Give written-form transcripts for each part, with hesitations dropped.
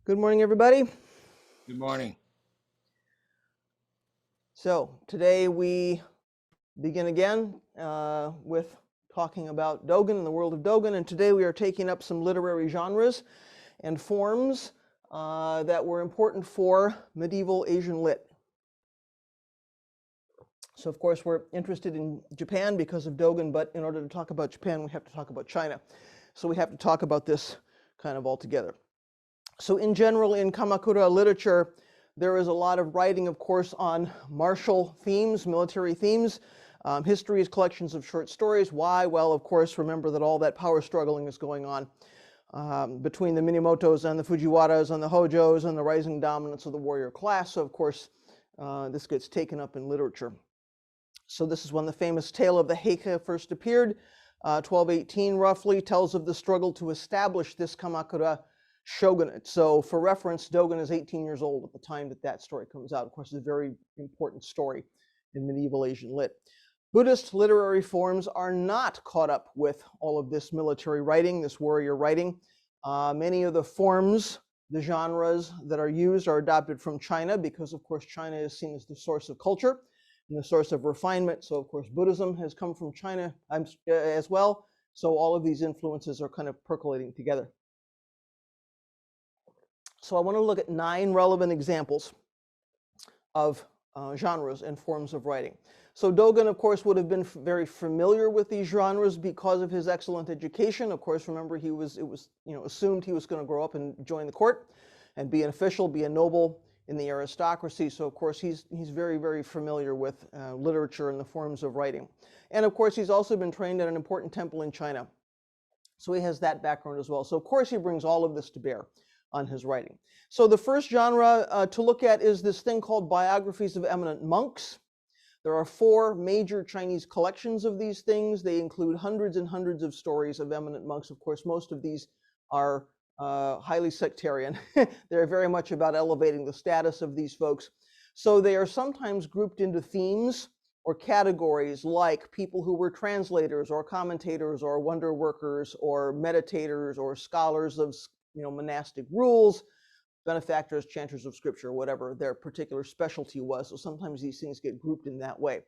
Good morning, everybody. Good morning. So today we begin again with talking about Dogen and the world of Dogen, and today we are taking up some literary genres and forms that were important for medieval Asian lit. So of course we're interested in Japan because of Dogen, but in order to talk about Japan we have to talk about China. So we have to talk about this kind of all together. So in general, in Kamakura literature, there is a lot of writing, of course, on martial themes, military themes. History is collections of short stories. Why? Well, of course, remember that all that power struggling is going on between the Minamotos and the Fujiwaras and the Hojos and the rising dominance of the warrior class. So, of course, this gets taken up in literature. So this is when the famous tale of the Haiku first appeared. 1218, roughly, tells of the struggle to establish this Kamakura shogunate. So for reference, Dogen is 18 years old at the time that that story comes out. Of course, it's a very important story in medieval Asian lit. Buddhist literary forms are not caught up with all of this military writing, this warrior writing. Many of the forms, the genres that are used are adopted from China because, of course, China is seen as the source of culture and the source of refinement. So, of course, Buddhism has come from China as well. So all of these influences are kind of percolating together. So I want to look at 9 relevant examples of genres and forms of writing. So Dogen, of course, would have been very familiar with these genres because of his excellent education. Of course, remember, it was assumed he was going to grow up and join the court and be an official, be a noble in the aristocracy. So of course, he's very, very familiar with literature and the forms of writing. And of course, he's also been trained at an important temple in China. So he has that background as well. So of course, he brings all of this to bear on his writing. So the first genre to look at is this thing called Biographies of Eminent Monks. There are 4 major Chinese collections of these things. They include hundreds and hundreds of stories of eminent monks. Of course, most of these are highly sectarian. They're very much about elevating the status of these folks. So they are sometimes grouped into themes or categories like people who were translators or commentators or wonder workers or meditators or scholars of monastic rules, benefactors, chanters of scripture, whatever their particular specialty was. So sometimes these things get grouped in that way.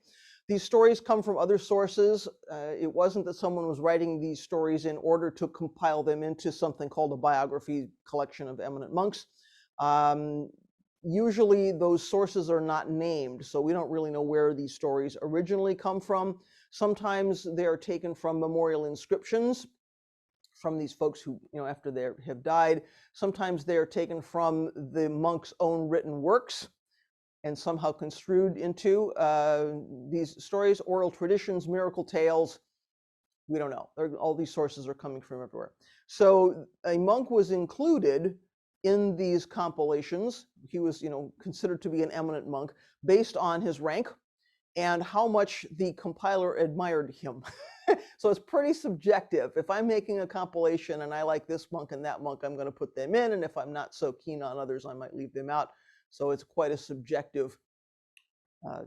These stories come from other sources. It wasn't that someone was writing these stories in order to compile them into something called a biography collection of eminent monks. Usually those sources are not named, so we don't really know where these stories originally come from. Sometimes they are taken from memorial inscriptions from these folks who, after they have died. Sometimes they are taken from the monks' own written works and somehow construed into these stories, oral traditions, miracle tales. We don't know. All these sources are coming from everywhere. So a monk was included in these compilations. He was, considered to be an eminent monk based on his rank and how much the compiler admired him. So it's pretty subjective. If I'm making a compilation and I like this monk and that monk, I'm going to put them in. And if I'm not so keen on others, I might leave them out. So it's quite a subjective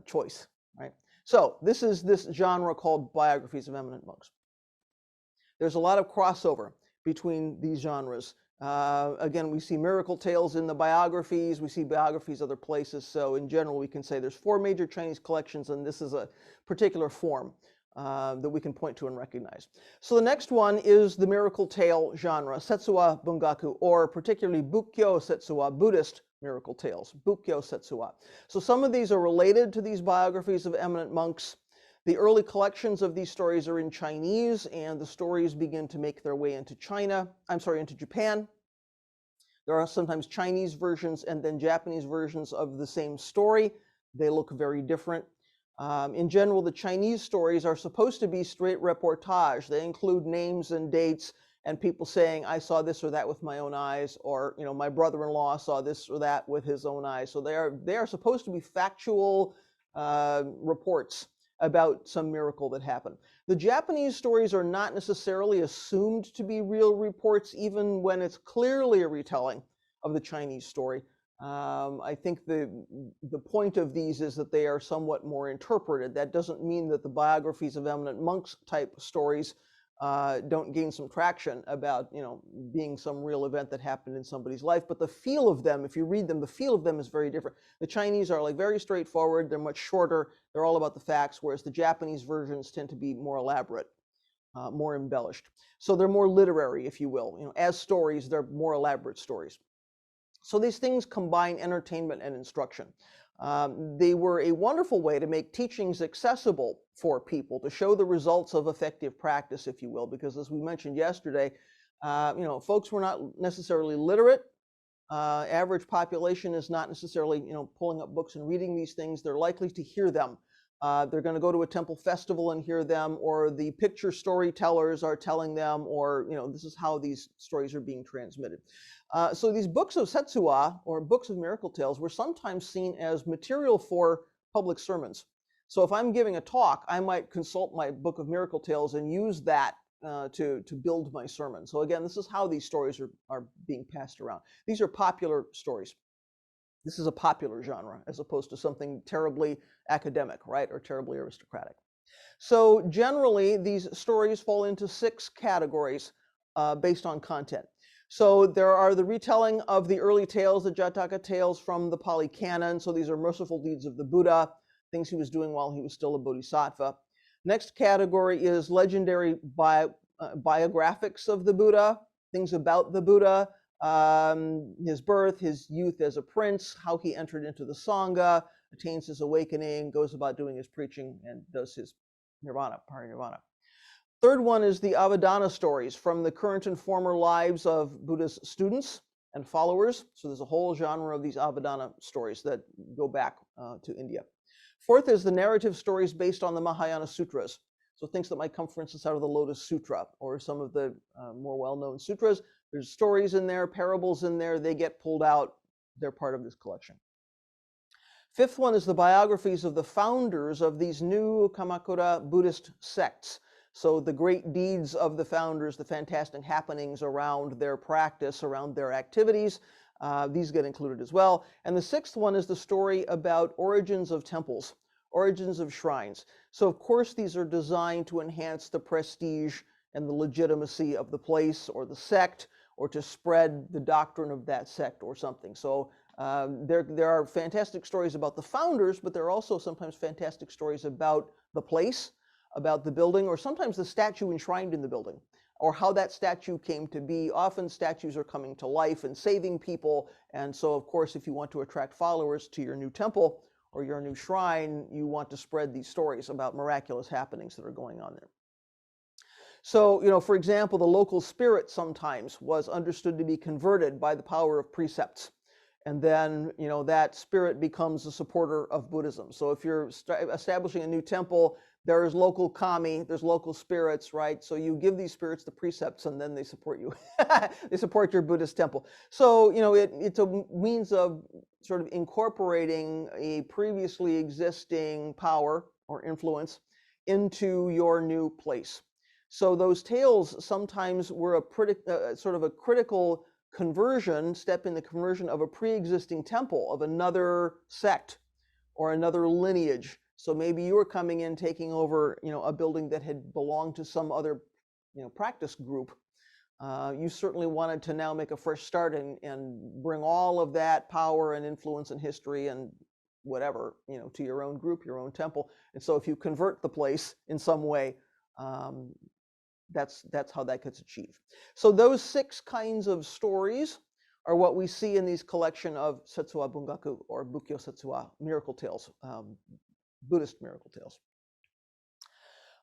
choice, right? So this is this genre called Biographies of Eminent Monks. There's a lot of crossover between these genres. Again, we see miracle tales in the biographies. We see biographies other places. So in general, we can say there's 4 major Chinese collections, and this is a particular form that we can point to and recognize. So the next one is the miracle tale genre, Setsua Bungaku, or particularly Bukkyo Setsua, Buddhist miracle tales, Bukkyo Setsua. So some of these are related to these biographies of eminent monks. The early collections of these stories are in Chinese, and the stories begin to make their way into into Japan. There are sometimes Chinese versions and then Japanese versions of the same story. They look very different. In general, the Chinese stories are supposed to be straight reportage. They include names and dates and people saying, I saw this or that with my own eyes, or my brother-in-law saw this or that with his own eyes. So they are supposed to be factual reports about some miracle that happened. The Japanese stories are not necessarily assumed to be real reports, even when it's clearly a retelling of the Chinese story. I think the point of these is that they are somewhat more interpreted. That doesn't mean that the biographies of eminent monks type stories don't gain some traction about, being some real event that happened in somebody's life. But the feel of them, if you read them, the feel of them is very different. The Chinese are like very straightforward. They're much shorter. They're all about the facts, whereas the Japanese versions tend to be more elaborate, more embellished. So they're more literary, if you will. As stories, they're more elaborate stories. So these things combine entertainment and instruction. They were a wonderful way to make teachings accessible for people, to show the results of effective practice, if you will, because as we mentioned yesterday, folks were not necessarily literate. Average population is not necessarily, pulling up books and reading these things. They're likely to hear them. They're going to go to a temple festival and hear them, or the picture storytellers are telling them, or, this is how these stories are being transmitted. So these books of Setsua, or books of miracle tales, were sometimes seen as material for public sermons. So if I'm giving a talk, I might consult my book of miracle tales and use that to build my sermon. So again, this is how these stories are being passed around. These are popular stories. This is a popular genre, as opposed to something terribly academic, right, or terribly aristocratic. So generally, these stories fall into 6 categories based on content. So there are the retelling of the early tales, the Jataka tales from the Pali Canon. So these are merciful deeds of the Buddha, things he was doing while he was still a bodhisattva. Next category is legendary biographics of the Buddha, things about the Buddha, his birth, his youth as a prince, how he entered into the Sangha, attains his awakening, goes about doing his preaching, and does his nirvana, parinirvana. Third one is the Avadana stories from the current and former lives of Buddha's students and followers. So there's a whole genre of these Avadana stories that go back to India. Fourth is the narrative stories based on the Mahayana Sutras. So things that might come, for instance, out of the Lotus Sutra or some of the more well-known sutras. There's stories in there, parables in there. They get pulled out. They're part of this collection. Fifth one is the biographies of the founders of these new Kamakura Buddhist sects. So the great deeds of the founders, the fantastic happenings around their practice, around their activities, these get included as well. And the sixth one is the story about origins of temples, origins of shrines. So of course these are designed to enhance the prestige and the legitimacy of the place or the sect, or to spread the doctrine of that sect or something. So there are fantastic stories about the founders, but there are also sometimes fantastic stories about the place, about the building, or sometimes the statue enshrined in the building, or how that statue came to be. Often statues are coming to life and saving people. And so, of course, if you want to attract followers to your new temple or your new shrine, you want to spread these stories about miraculous happenings that are going on there. So, for example, the local spirit sometimes was understood to be converted by the power of precepts. And then, that spirit becomes a supporter of Buddhism. So if you're establishing a new temple, there's local kami, there's local spirits, right? So you give these spirits the precepts and then they support you. They support your Buddhist temple. So, it's a means of sort of incorporating a previously existing power or influence into your new place. So those tales sometimes were sort of a critical step in the conversion of a pre-existing temple, of another sect or another lineage. So maybe you were coming in, taking over, a building that had belonged to some other, practice group. You certainly wanted to now make a fresh start and bring all of that power and influence and history and whatever, to your own group, your own temple. And so if you convert the place in some way, that's how that gets achieved. So those 6 kinds of stories are what we see in these collection of Setsua Bungaku, or Bukkyo Setsua, miracle tales, Buddhist miracle tales.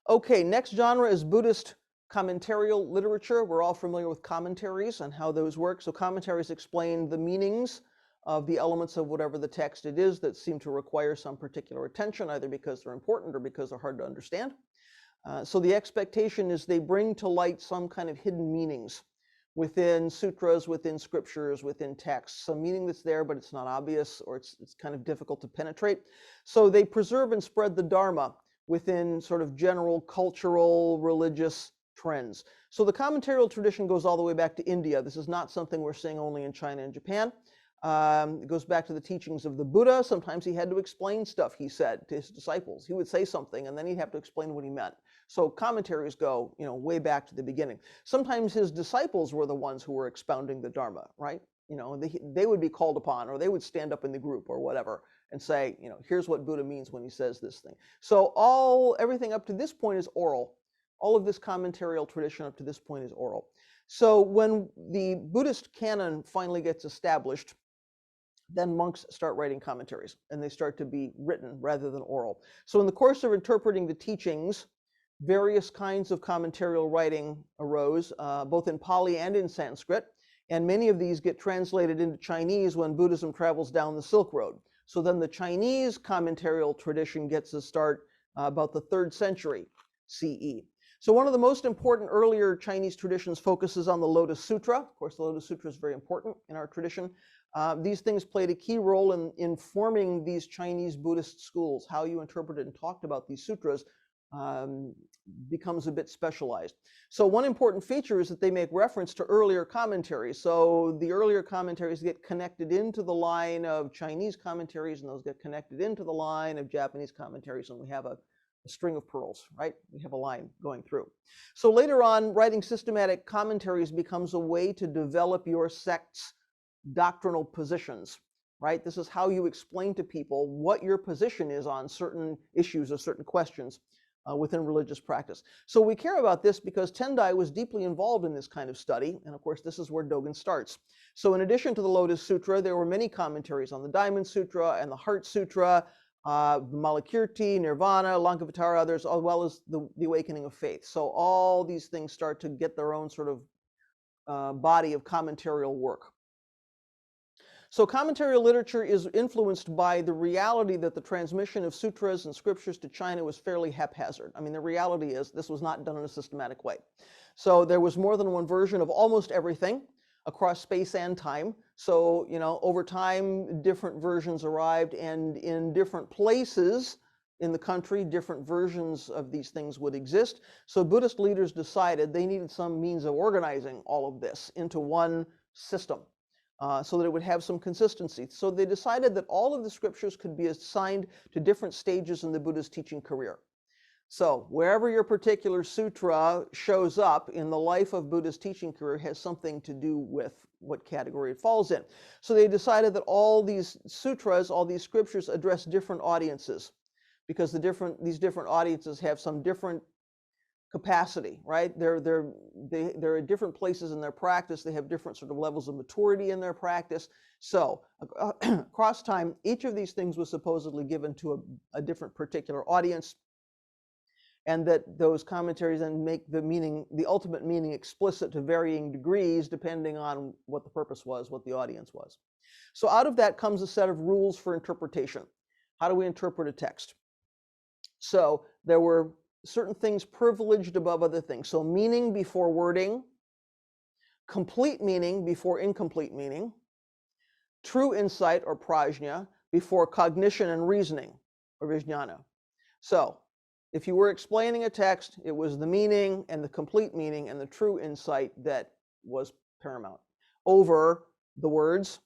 Okay, next genre is Buddhist commentarial literature. We're all familiar with commentaries and how those work. So commentaries explain the meanings of the elements of whatever the text it is that seem to require some particular attention, either because they're important or because they're hard to understand. So the expectation is they bring to light some kind of hidden meanings within sutras, within scriptures, within texts, some meaning that's there, but it's not obvious, or it's kind of difficult to penetrate. So they preserve and spread the Dharma within sort of general cultural, religious trends. So the commentarial tradition goes all the way back to India. This is not something we're seeing only in China and Japan. It goes back to the teachings of the Buddha. Sometimes he had to explain stuff he said to his disciples. He would say something, and then he'd have to explain what he meant. So commentaries go, way back to the beginning. Sometimes his disciples were the ones who were expounding the Dharma, right? They would be called upon, or they would stand up in the group or whatever and say, here's what Buddha means when he says this thing. So everything up to this point is oral. All of this commentarial tradition up to this point is oral. So when the Buddhist canon finally gets established, then monks start writing commentaries, and they start to be written rather than oral. So in the course of interpreting the teachings, various kinds of commentarial writing arose, both in Pali and in Sanskrit, and many of these get translated into Chinese when Buddhism travels down the Silk Road. So then the Chinese commentarial tradition gets a start about the 3rd century CE. So one of the most important earlier Chinese traditions focuses on the Lotus Sutra. Of course, the Lotus Sutra is very important in our tradition. These things played a key role in forming these Chinese Buddhist schools. How you interpreted and talked about these sutras becomes a bit specialized. So one important feature is that they make reference to earlier commentaries. So the earlier commentaries get connected into the line of Chinese commentaries, and those get connected into the line of Japanese commentaries, and we have a string of pearls, right? We have a line going through. So later on, writing systematic commentaries becomes a way to develop your sect's doctrinal positions, right? This is how you explain to people what your position is on certain issues or certain questions within religious practice. So we care about this because Tendai was deeply involved in this kind of study, and of course this is where Dogen starts. So in addition to the Lotus Sutra, there were many commentaries on the Diamond Sutra and the Heart Sutra, the Malakirti, Nirvana, Lankavatara, others, as well as the Awakening of Faith. So all these things start to get their own sort of body of commentarial work. So commentarial literature is influenced by the reality that the transmission of sutras and scriptures to China was fairly haphazard. I mean, the reality is this was not done in a systematic way. So there was more than one version of almost everything across space and time. So, over time, different versions arrived, and in different places in the country, different versions of these things would exist. So Buddhist leaders decided they needed some means of organizing all of this into one system. So that it would have some consistency. So they decided that all of the scriptures could be assigned to different stages in the Buddha's teaching career. So wherever your particular sutra shows up in the life of Buddha's teaching career has something to do with what category it falls in. So they decided that all these sutras, all these scriptures address different audiences, because these different audiences have some different capacity, right? They're at different places in their practice. They have different sort of levels of maturity in their practice. So across time, each of these things was supposedly given to a different particular audience, and that those commentaries then make the ultimate meaning explicit to varying degrees depending on what the purpose was, what the audience was. So out of that comes a set of rules for interpretation. How do we interpret a text? So there were certain things privileged above other things. So meaning before wording, complete meaning before incomplete meaning, true insight or prajna before cognition and reasoning or vijnana. So if you were explaining a text, it was the meaning and the complete meaning and the true insight that was paramount over the words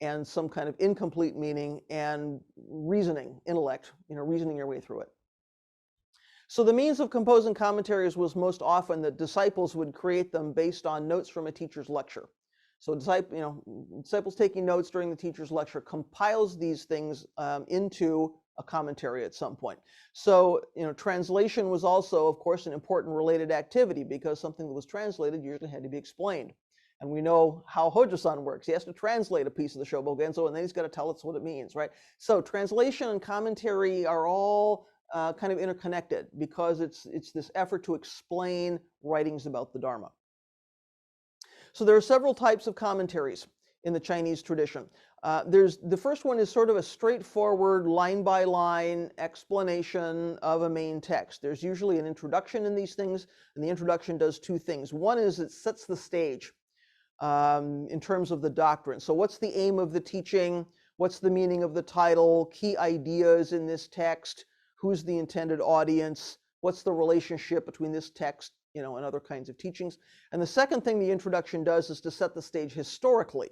and some kind of incomplete meaning and reasoning, intellect, reasoning your way through it. So the means of composing commentaries was most often that disciples would create them based on notes from a teacher's lecture. So disciples taking notes during the teacher's lecture compiles these things into a commentary at some point. So translation was also, of course, an important related activity, because something that was translated usually had to be explained. And we know how Hojo-san works. He has to translate a piece of the Shobogenzo, and then he's got to tell us what it means, right? So translation and commentary are all kind of interconnected, because it's this effort to explain writings about the Dharma. So there are several types of commentaries in the Chinese tradition. The first one is sort of a straightforward line-by-line explanation of a main text. There's usually an introduction in these things, and the introduction does two things. One is it sets the stage in terms of the doctrine. So what's the aim of the teaching? What's the meaning of the title? Key ideas in this text? Who's the intended audience? What's the relationship between this text, and other kinds of teachings? And the second thing the introduction does is to set the stage historically.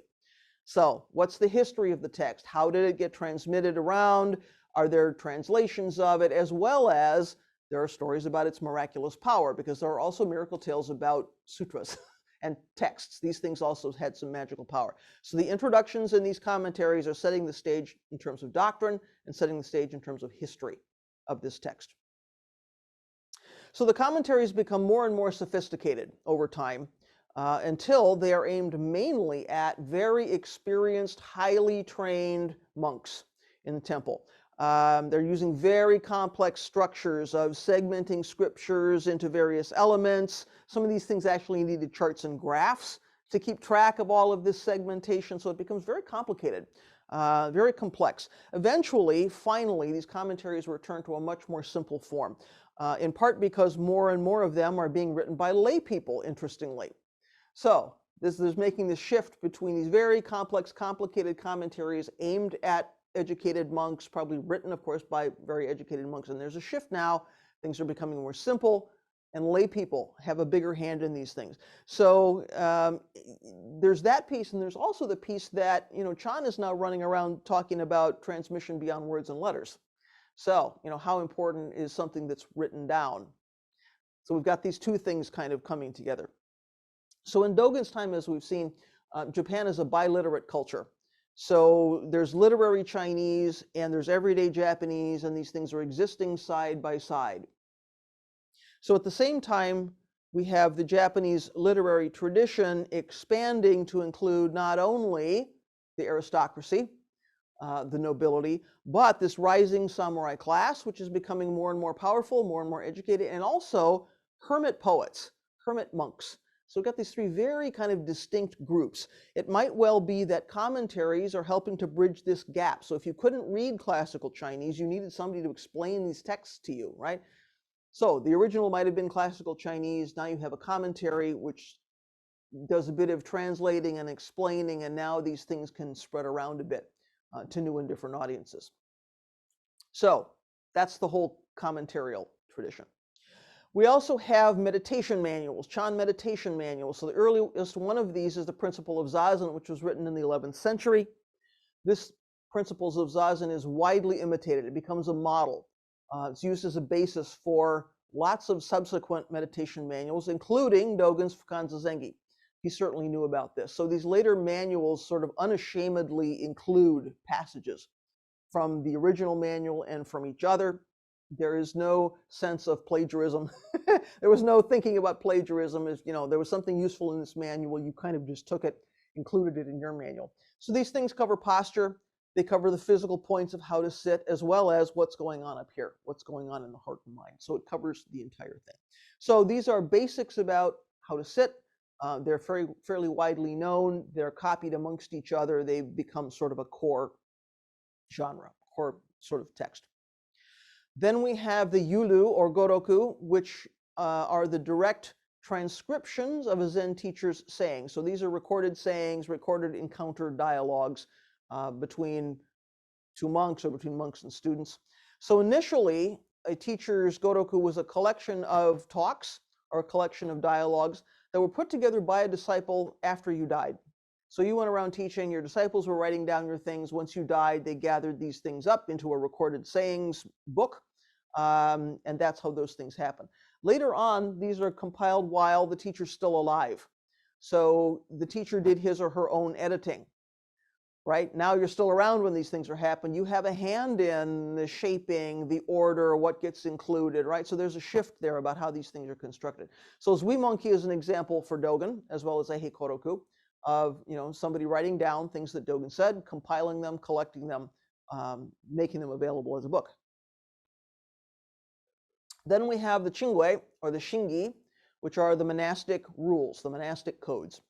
So what's the history of the text? How did it get transmitted around? Are there translations of it? As well as There are stories about its miraculous power, because there are also miracle tales about sutras and texts. These things also had some magical power. So the introductions in these commentaries are setting the stage in terms of doctrine and setting the stage in terms of history of this text. So the commentaries become more and more sophisticated over time until they are aimed mainly at very experienced, highly trained monks in the temple. They're using very complex structures of segmenting scriptures into various elements. Some of these things actually needed charts and graphs to keep track of all of this segmentation, so it becomes very complicated, very complex. Eventually, finally, these commentaries return to a much more simple form, in part because more and more of them are being written by lay people, interestingly. So this is making the shift between these very complex, complicated commentaries aimed at educated monks, probably written, of course, by very educated monks. And there's a shift now. Things are becoming more simple, and lay people have a bigger hand in these things. So there's that piece, and there's also the piece that, Chan is now running around talking about transmission beyond words and letters. So, how important is something that's written down? So we've got these two things kind of coming together. So in Dogen's time, as we've seen, Japan is a biliterate culture. So there's literary Chinese and there's everyday Japanese, and these things are existing side by side. So at the same time, we have the Japanese literary tradition expanding to include not only the aristocracy, the nobility, but this rising samurai class, which is becoming more and more powerful, more and more educated, and also hermit poets, hermit monks. So we've got these three very kind of distinct groups. It might well be that commentaries are helping to bridge this gap. So if you couldn't read classical Chinese, you needed somebody to explain these texts to you, right? So the original might have been classical Chinese. Now you have a commentary which does a bit of translating and explaining, and now these things can spread around a bit to new and different audiences. So that's the whole commentarial tradition. We also have meditation manuals, Chan meditation manuals. So the earliest one of these is the Principle of Zozolin, which was written in the 11th century. This Principles of Zozolin is widely imitated. It becomes a model. It's used as a basis for lots of subsequent meditation manuals, including Dogen's Fukan Zazengi. He certainly knew about this. So these later manuals sort of unashamedly include passages from the original manual and from each other. There is no sense of plagiarism. There was no thinking about plagiarism. As there was something useful in this manual, you kind of just took it, included it in your manual. So these things cover posture. They cover the physical points of how to sit, as well as what's going on up here, what's going on in the heart and mind. So it covers the entire thing. So these are basics about how to sit. They're fairly widely known. They're copied amongst each other. They've become sort of a core genre, core sort of text. Then we have the Yulu or Goroku, which are the direct transcriptions of a Zen teacher's saying. So these are recorded sayings, recorded encounter dialogues between two monks or between monks and students. So initially, a teacher's Goroku was a collection of talks or a collection of dialogues that were put together by a disciple after you died. So you went around teaching, your disciples were writing down your things. Once you died, they gathered these things up into a recorded sayings book, and that's how those things happen. Later on, these are compiled while the teacher's still alive. So the teacher did his or her own editing, right? Now you're still around when these things are happening. You have a hand in the shaping, the order, what gets included, right? So there's a shift there about how these things are constructed. So Zuimonki is an example for Dogen, as well as Eihei Koroku, of somebody writing down things that Dogen said, compiling them, collecting them, making them available as a book. Then we have the Chingui, or the Shingi, which are the monastic rules, the monastic codes.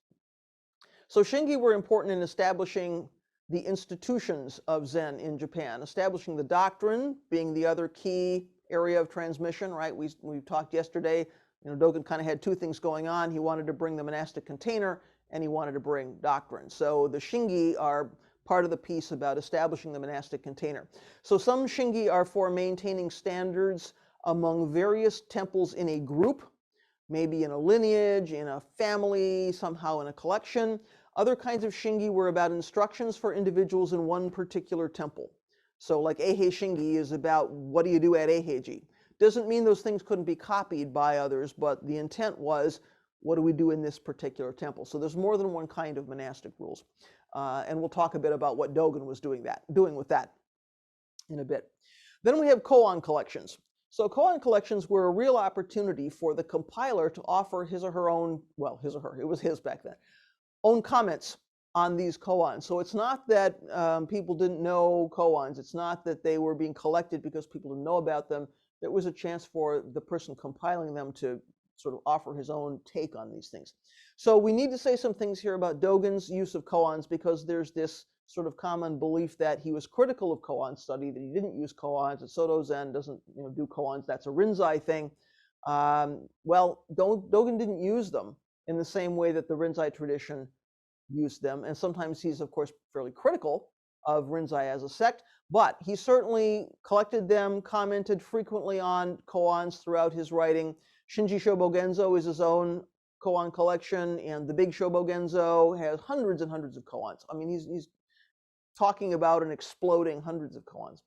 So Shingi were important in establishing the institutions of Zen in Japan, establishing the doctrine being the other key area of transmission, right? We talked yesterday, Dogen kind of had two things going on. He wanted to bring the monastic container, and he wanted to bring doctrine. So the Shingi are part of the piece about establishing the monastic container. So some Shingi are for maintaining standards among various temples in a group, maybe in a lineage, in a family, somehow in a collection. Other kinds of Shingi were about instructions for individuals in one particular temple. So like Eihei Shingi is about what do you do at Eiheiji. Doesn't mean those things couldn't be copied by others, but the intent was, what do we do in this particular temple? So there's more than one kind of monastic rules. And we'll talk a bit about what Dogen was doing with that in a bit. Then we have koan collections. So koan collections were a real opportunity for the compiler to offer his or her own, well, his or her, it was his back then, own comments on these koans. So it's not that people didn't know koans. It's not that they were being collected because people didn't know about them. There was a chance for the person compiling them to sort of offer his own take on these things. So we need to say some things here about Dogen's use of koans, because there's this sort of common belief that he was critical of koan study, that he didn't use koans, that Soto Zen doesn't do koans, that's a Rinzai thing. Well, Dogen didn't use them in the same way that the Rinzai tradition used them, and sometimes he's, of course, fairly critical of Rinzai as a sect, but he certainly collected them, commented frequently on koans throughout his writing. Shinji Shobogenzo is his own koan collection, and the Big Shobogenzo has hundreds and hundreds of koans. I mean, he's talking about and exploding hundreds of koans.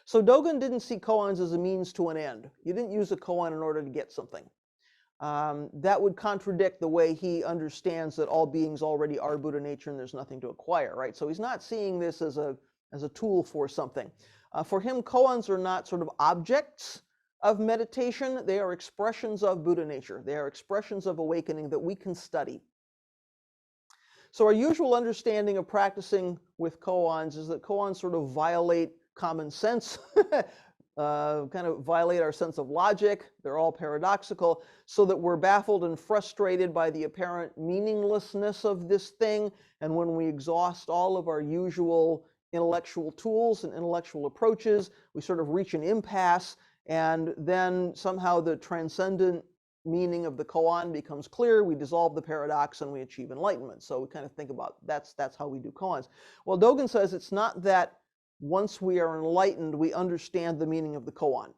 So Dogen didn't see koans as a means to an end. You didn't use a koan in order to get something. That would contradict the way he understands that all beings already are Buddha nature and there's nothing to acquire, right? So he's not seeing this as a tool for something. For him, koans are not sort of objects of meditation. They are expressions of Buddha nature. They are expressions of awakening that we can study. So our usual understanding of practicing with koans is that koans sort of violate common sense, kind of violate our sense of logic. They're all paradoxical, so that we're baffled and frustrated by the apparent meaninglessness of this thing. And when we exhaust all of our usual intellectual tools and intellectual approaches, we sort of reach an impasse, and then somehow the transcendent meaning of the koan becomes clear. We dissolve the paradox and we achieve enlightenment. So we kind of think about that's how we do koans. Well, Dogen says it's not that once we are enlightened, we understand the meaning of the koan.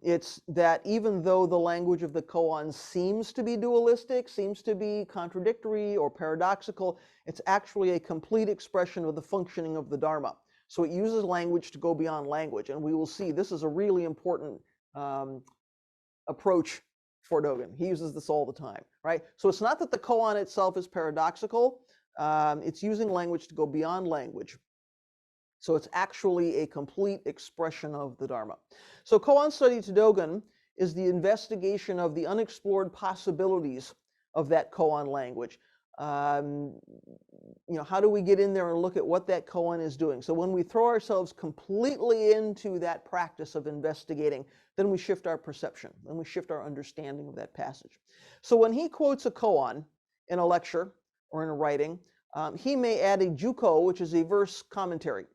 It's that even though the language of the koan seems to be dualistic, seems to be contradictory or paradoxical, it's actually a complete expression of the functioning of the Dharma. So it uses language to go beyond language. And we will see this is a really important approach for Dogen. He uses this all the time, right? So it's not that the koan itself is paradoxical. It's using language to go beyond language. So it's actually a complete expression of the Dharma. So koan study to Dogen is the investigation of the unexplored possibilities of that koan language. How do we get in there and look at what that koan is doing? So when we throw ourselves completely into that practice of investigating, then we shift our perception, then we shift our understanding of that passage. So when he quotes a koan in a lecture or in a writing, he may add a juko, which is a verse commentary.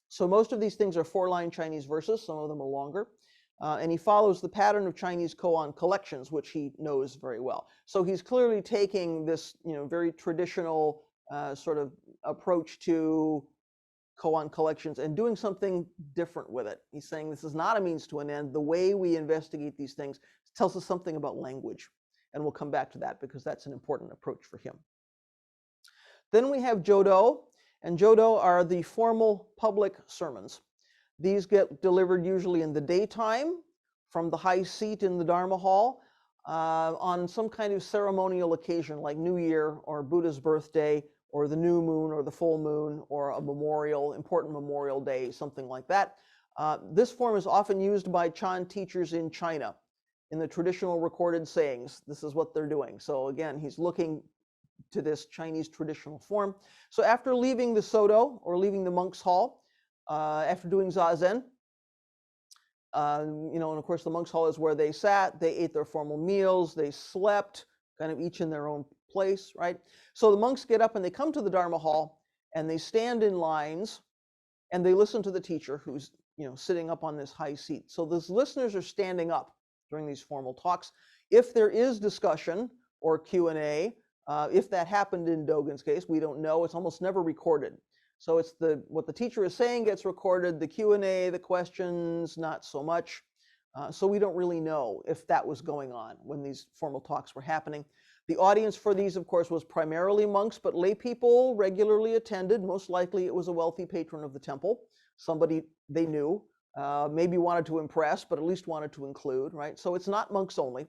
So most of these things are 4-line Chinese verses, some of them are longer. And he follows the pattern of Chinese koan collections, which he knows very well. So he's clearly taking this very traditional sort of approach to koan collections and doing something different with it. He's saying this is not a means to an end. The way we investigate these things tells us something about language. And we'll come back to that because that's an important approach for him. Then we have Jodo. And Jodo are the formal public sermons. These get delivered usually in the daytime from the high seat in the Dharma hall on some kind of ceremonial occasion like New Year or Buddha's birthday or the new moon or the full moon or a important memorial day, something like that. This form is often used by Chan teachers in China in the traditional recorded sayings. This is what they're doing. So again, he's looking to this Chinese traditional form. So after leaving the Soto or leaving the monk's hall, after doing Zazen, and of course the monk's hall is where they sat, they ate their formal meals, they slept, kind of each in their own place, right? So the monks get up and they come to the Dharma hall and they stand in lines and they listen to the teacher who's sitting up on this high seat. So those listeners are standing up during these formal talks. If there is discussion or Q&A, if that happened in Dogen's case, we don't know. It's almost never recorded. So it's what the teacher is saying gets recorded, the Q&A, the questions, not so much. So we don't really know if that was going on when these formal talks were happening. The audience for these, of course, was primarily monks, but lay people regularly attended. Most likely it was a wealthy patron of the temple, somebody they knew, maybe wanted to impress, but at least wanted to include, right? So it's not monks only.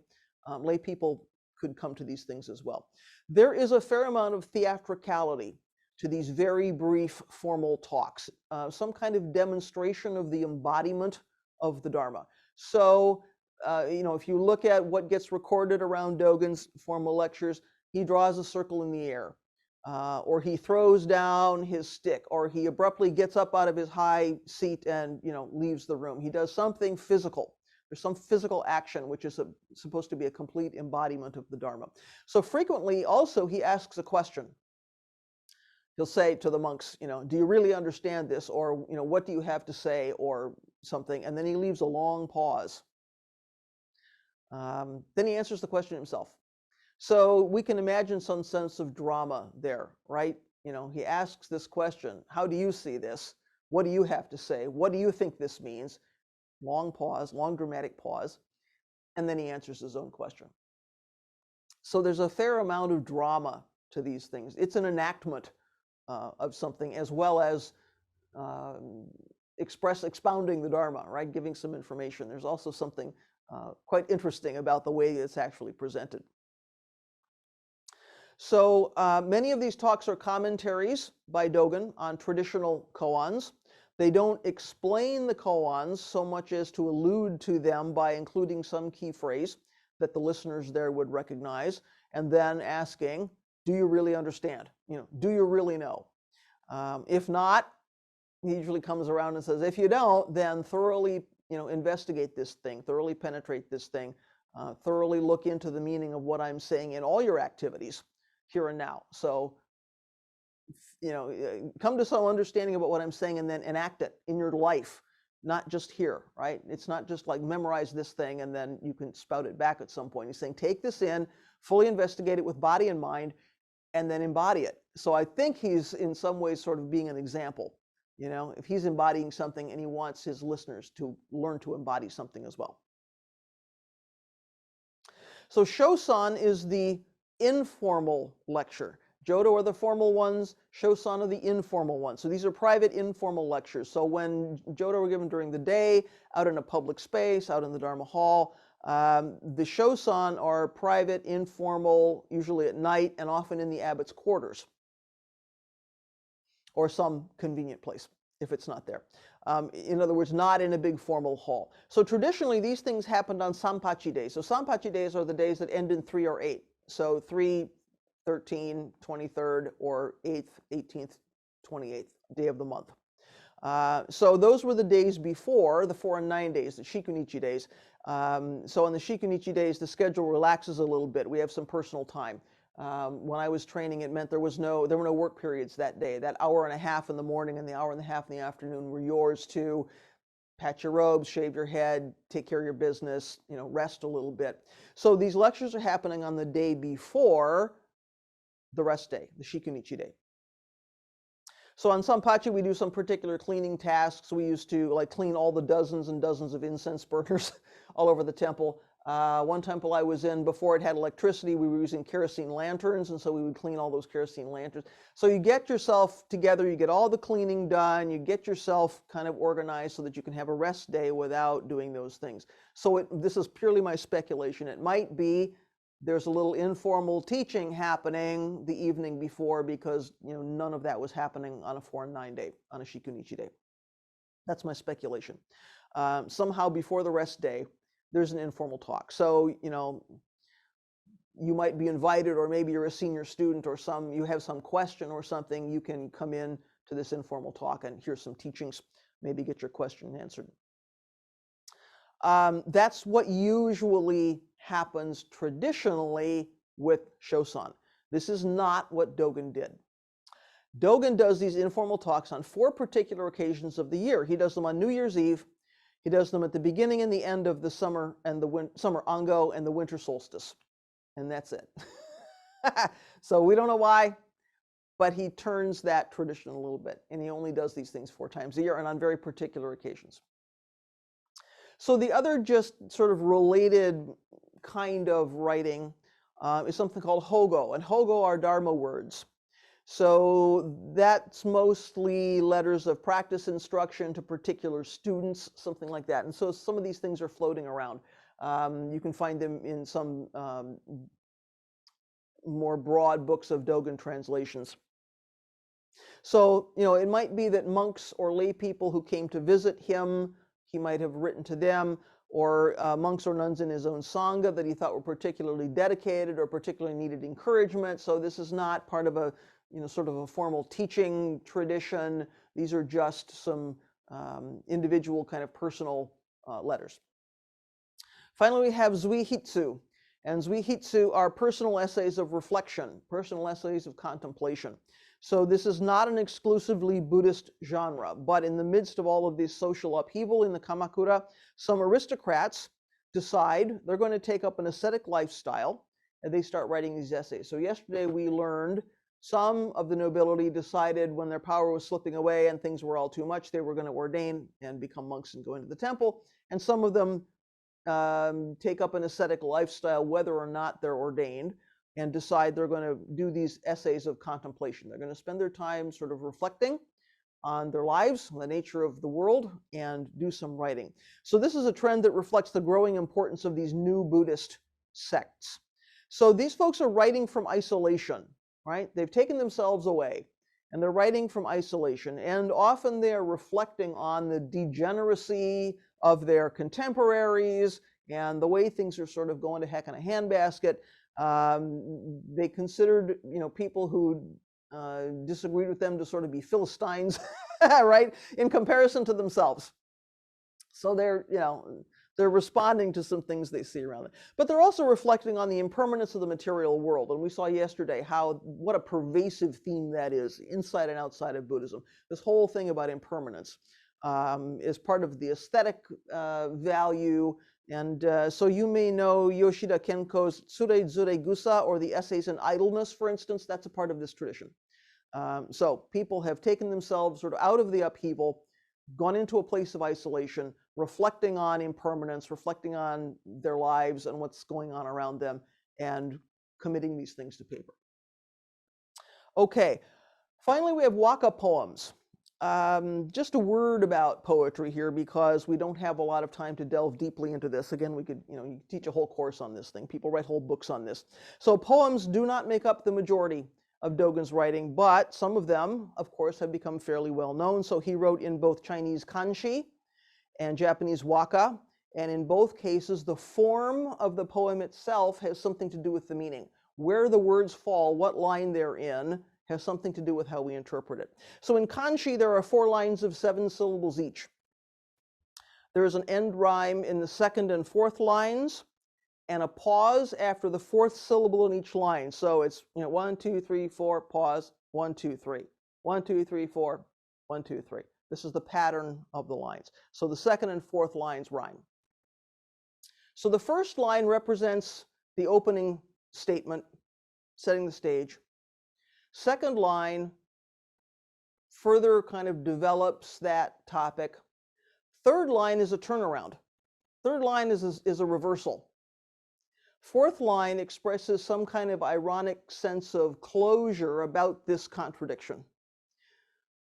Lay people could come to these things as well. There is a fair amount of theatricality to these very brief formal talks, some kind of demonstration of the embodiment of the Dharma. So, if you look at what gets recorded around Dogen's formal lectures, he draws a circle in the air, or he throws down his stick, or he abruptly gets up out of his high seat and, leaves the room. He does something physical. There's some physical action which is supposed to be a complete embodiment of the Dharma. So frequently also he asks a question. He'll say to the monks, do you really understand this? Or, what do you have to say, or something? And then he leaves a long pause. Then he answers the question himself. So we can imagine some sense of drama there, right? He asks this question, how do you see this? What do you have to say? What do you think this means? Long pause, long dramatic pause, and then he answers his own question. So there's a fair amount of drama to these things. It's an enactment of something, as well as expounding the Dharma, right? Giving some information. There's also something quite interesting about the way it's actually presented. So many of these talks are commentaries by Dogen on traditional koans. They don't explain the koans so much as to allude to them by including some key phrase that the listeners there would recognize, and then asking, do you really understand? Do you really know? If not, he usually comes around and says, if you don't, then thoroughly investigate this thing, thoroughly penetrate this thing, thoroughly look into the meaning of what I'm saying in all your activities here and now. So, come to some understanding about what I'm saying and then enact it in your life, not just here, right? It's not just like memorize this thing and then you can spout it back at some point. He's saying take this in, fully investigate it with body and mind, and then embody it. So I think he's in some ways sort of being an example. If he's embodying something and he wants his listeners to learn to embody something as well. So Shosan is the informal lecture. Jodo are the formal ones, Shosan are the informal ones. So these are private informal lectures. So when Jodo were given during the day, out in a public space, out in the Dharma hall, the Shosan are private, informal, usually at night, and often in the abbot's quarters, or some convenient place, if it's not there. In other words, not in a big formal hall. So traditionally, these things happened on Sanpachi days. So Sanpachi days are the days that end in 3 or 8. So 3, 13, 23rd, or 8th, 18th, 28th day of the month. So those were the days before the 4 and 9 days, the Shikunichi days. So on the Shikunichi days, the schedule relaxes a little bit. We have some personal time. When I was training, it meant there were no work periods that day. That hour and a half in the morning and the hour and a half in the afternoon were yours to patch your robes, shave your head, take care of your business, rest a little bit. So these lectures are happening on the day before the rest day, the Shikunichi day. So on Sanpachi, we do some particular cleaning tasks. We used to clean all the dozens and dozens of incense burners all over the temple. One temple I was in, before it had electricity, we were using kerosene lanterns, and so we would clean all those kerosene lanterns. So you get yourself together, you get all the cleaning done, you get yourself kind of organized so that you can have a rest day without doing those things. So this is purely my speculation. It might be there's a little informal teaching happening the evening before because none of that was happening on a 4 and 9 day, on a Shikunichi day. That's my speculation. Somehow before the rest day, there's an informal talk. So, you might be invited, or maybe you're a senior student, or you have some question or something, you can come in to this informal talk and hear some teachings, maybe get your question answered. That's what usually happens traditionally with Shosan. This is not what Dogen did. Dogen does these informal talks on 4 particular occasions of the year. He does them on New Year's Eve. He does them at the beginning and the end of the summer and summer Ango and the winter solstice. And that's it. So we don't know why, but he turns that tradition a little bit. And he only does these things 4 times a year and on very particular occasions. So the other just sort of related kind of writing is something called Hogo. And Hogo are Dharma words. So that's mostly letters of practice instruction to particular students, something like that. And so some of these things are floating around. You can find them in some more broad books of Dogen translations. So, it might be that monks or lay people who came to visit him, he might have written to them, or monks or nuns in his own sangha that he thought were particularly dedicated or particularly needed encouragement. So this is not part of a, sort of a formal teaching tradition. These are just some individual kind of personal letters. Finally, we have Zuihitsu. And Zuihitsu are personal essays of reflection, personal essays of contemplation. So this is not an exclusively Buddhist genre, but in the midst of all of this social upheaval in the Kamakura, some aristocrats decide they're going to take up an ascetic lifestyle, and they start writing these essays. So yesterday we learned some of the nobility decided when their power was slipping away and things were all too much, they were going to ordain and become monks and go into the temple. And some of them take up an ascetic lifestyle whether or not they're ordained, and decide they're going to do these essays of contemplation. They're going to spend their time sort of reflecting on their lives, on the nature of the world, and do some writing. So this is a trend that reflects the growing importance of these new Buddhist sects. So these folks are writing from isolation, right? They've taken themselves away, and they're writing from isolation. And often they're reflecting on the degeneracy of their contemporaries and the way things are sort of going to heck in a handbasket. They considered, people who disagreed with them to sort of be Philistines, right, in comparison to themselves. So they're responding to some things they see around them. But they're also reflecting on the impermanence of the material world. And we saw yesterday what a pervasive theme that is inside and outside of Buddhism. This whole thing about impermanence is part of the aesthetic value. And so you may know Yoshida Kenko's Tsure Zure Gusa, or the Essays in Idleness, for instance. That's a part of this tradition. So people have taken themselves sort of out of the upheaval, gone into a place of isolation, reflecting on impermanence, reflecting on their lives and what's going on around them, and committing these things to paper. Okay, finally we have waka poems. Just a word about poetry here, because we don't have a lot of time to delve deeply into this. Again, we could, you teach a whole course on this thing. People write whole books on this. So poems do not make up the majority of Dogen's writing, but some of them, of course, have become fairly well known. So he wrote in both Chinese kanji and Japanese waka, and in both cases, the form of the poem itself has something to do with the meaning. Where the words fall, what line they're in, has something to do with how we interpret it. So in kanji, there are 4 lines of 7 syllables each. There is an end rhyme in the 2nd and 4th lines, and a pause after the 4th syllable in each line. So it's 1, 2, 3, 4, pause, 1, 2, 3, 1, 2, 3, 4, 1, 2, 3. This is the pattern of the lines. So the 2nd and 4th lines rhyme. So the first line represents the opening statement, setting the stage. Second line further kind of develops that topic. Third line is a turnaround. Third line is a reversal. Fourth line expresses some kind of ironic sense of closure about this contradiction.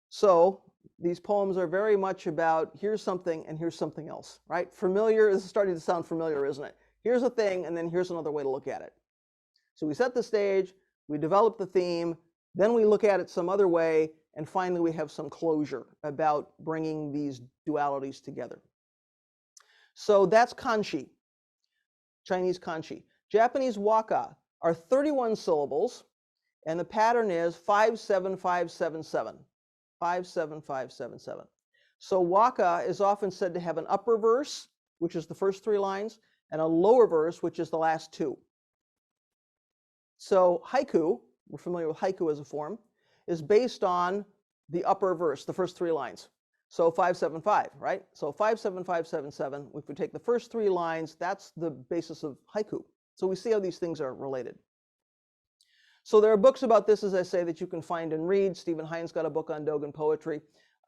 So these poems are very much about here's something and here's something else, right? Familiar, this is starting to sound familiar, isn't it? Here's a thing, and then here's another way to look at it. So we set the stage, we develop the theme, then we look at it some other way, and finally we have some closure about bringing these dualities together. So that's kanji, Chinese kanji. Japanese waka are 31 syllables, and the pattern is 5-7-5-7-7. 5-7-5-7-7. So waka is often said to have an upper verse, which is the first 3 lines, and a lower verse, which is the last 2. So haiku, we're familiar with haiku as a form, is based on the upper verse, the first 3 lines. So 5-7-5, right? So 5-7-5-7-7. If we take the first 3 lines, that's the basis of haiku. So we see how these things are related. So there are books about this, as I say, that you can find and read. Stephen Hines got a book on Dogen poetry.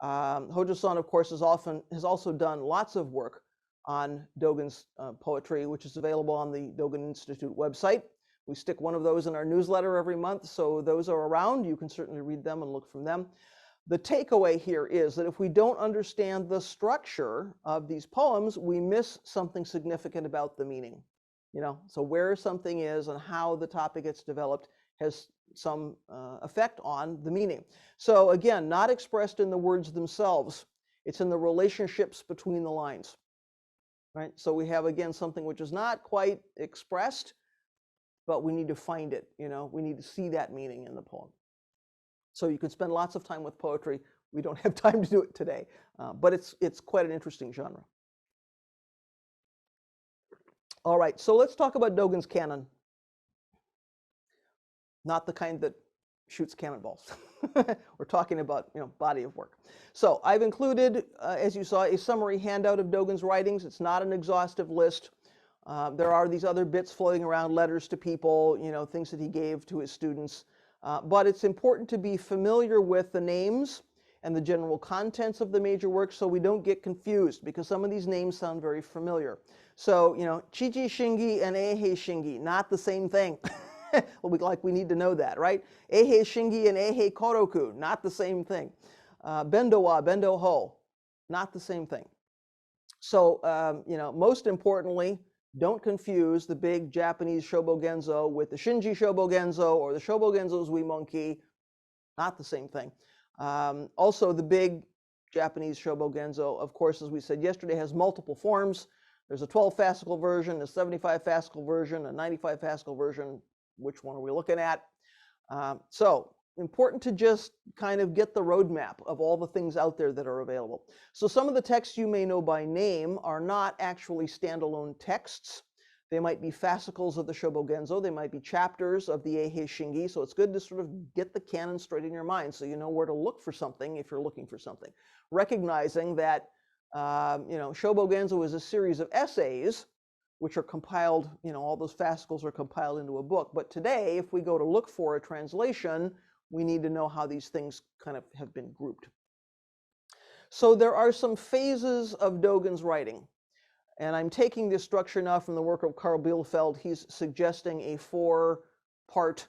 Hojo-san, of course, has also done lots of work on Dogen's poetry, which is available on the Dogen Institute website. We stick one of those in our newsletter every month, so those are around. You can certainly read them and look from them. The takeaway here is that if we don't understand the structure of these poems, we miss something significant about the meaning. So where something is and how the topic gets developed has some effect on the meaning. So again, not expressed in the words themselves. It's in the relationships between the lines, right? So we have, again, something which is not quite expressed, but we need to find it, we need to see that meaning in the poem. So you can spend lots of time with poetry. We don't have time to do it today, but it's quite an interesting genre. All right, so let's talk about Dogen's canon. Not the kind that shoots cannonballs. We're talking about, body of work. So I've included, as you saw, a summary handout of Dogen's writings. It's not an exhaustive list. There are these other bits floating around, letters to people, things that he gave to his students. But it's important to be familiar with the names and the general contents of the major works so we don't get confused, because some of these names sound very familiar. So, Chichi Shingi and Eihei Shingi, not the same thing. Well, we need to know that, right? Eihei Shingi and Eihei Koroku, not the same thing. Bendo wa, Bendo ho, not the same thing. So, most importantly, don't confuse the big Japanese Shobogenzo with the Shinji Shobogenzo or the Shobogenzo Zuimonki, not the same thing. Also, the big Japanese Shobogenzo, of course, as we said yesterday, has multiple forms. There's a 12 fascicle version, a 75 fascicle version, a 95 fascicle version. Which one are we looking at? So important to just kind of get the roadmap of all the things out there that are available. So some of the texts you may know by name are not actually standalone texts. They might be fascicles of the Shobogenzo. They might be chapters of the Eihei Shingi. So it's good to sort of get the canon straight in your mind so you know where to look for something if you're looking for something. Recognizing that Shobogenzo is a series of essays which are compiled, all those fascicles are compiled into a book. But today, if we go to look for a translation, we need to know how these things kind of have been grouped. So there are some phases of Dogen's writing. And I'm taking this structure now from the work of Carl Bielefeld. He's suggesting a four-part,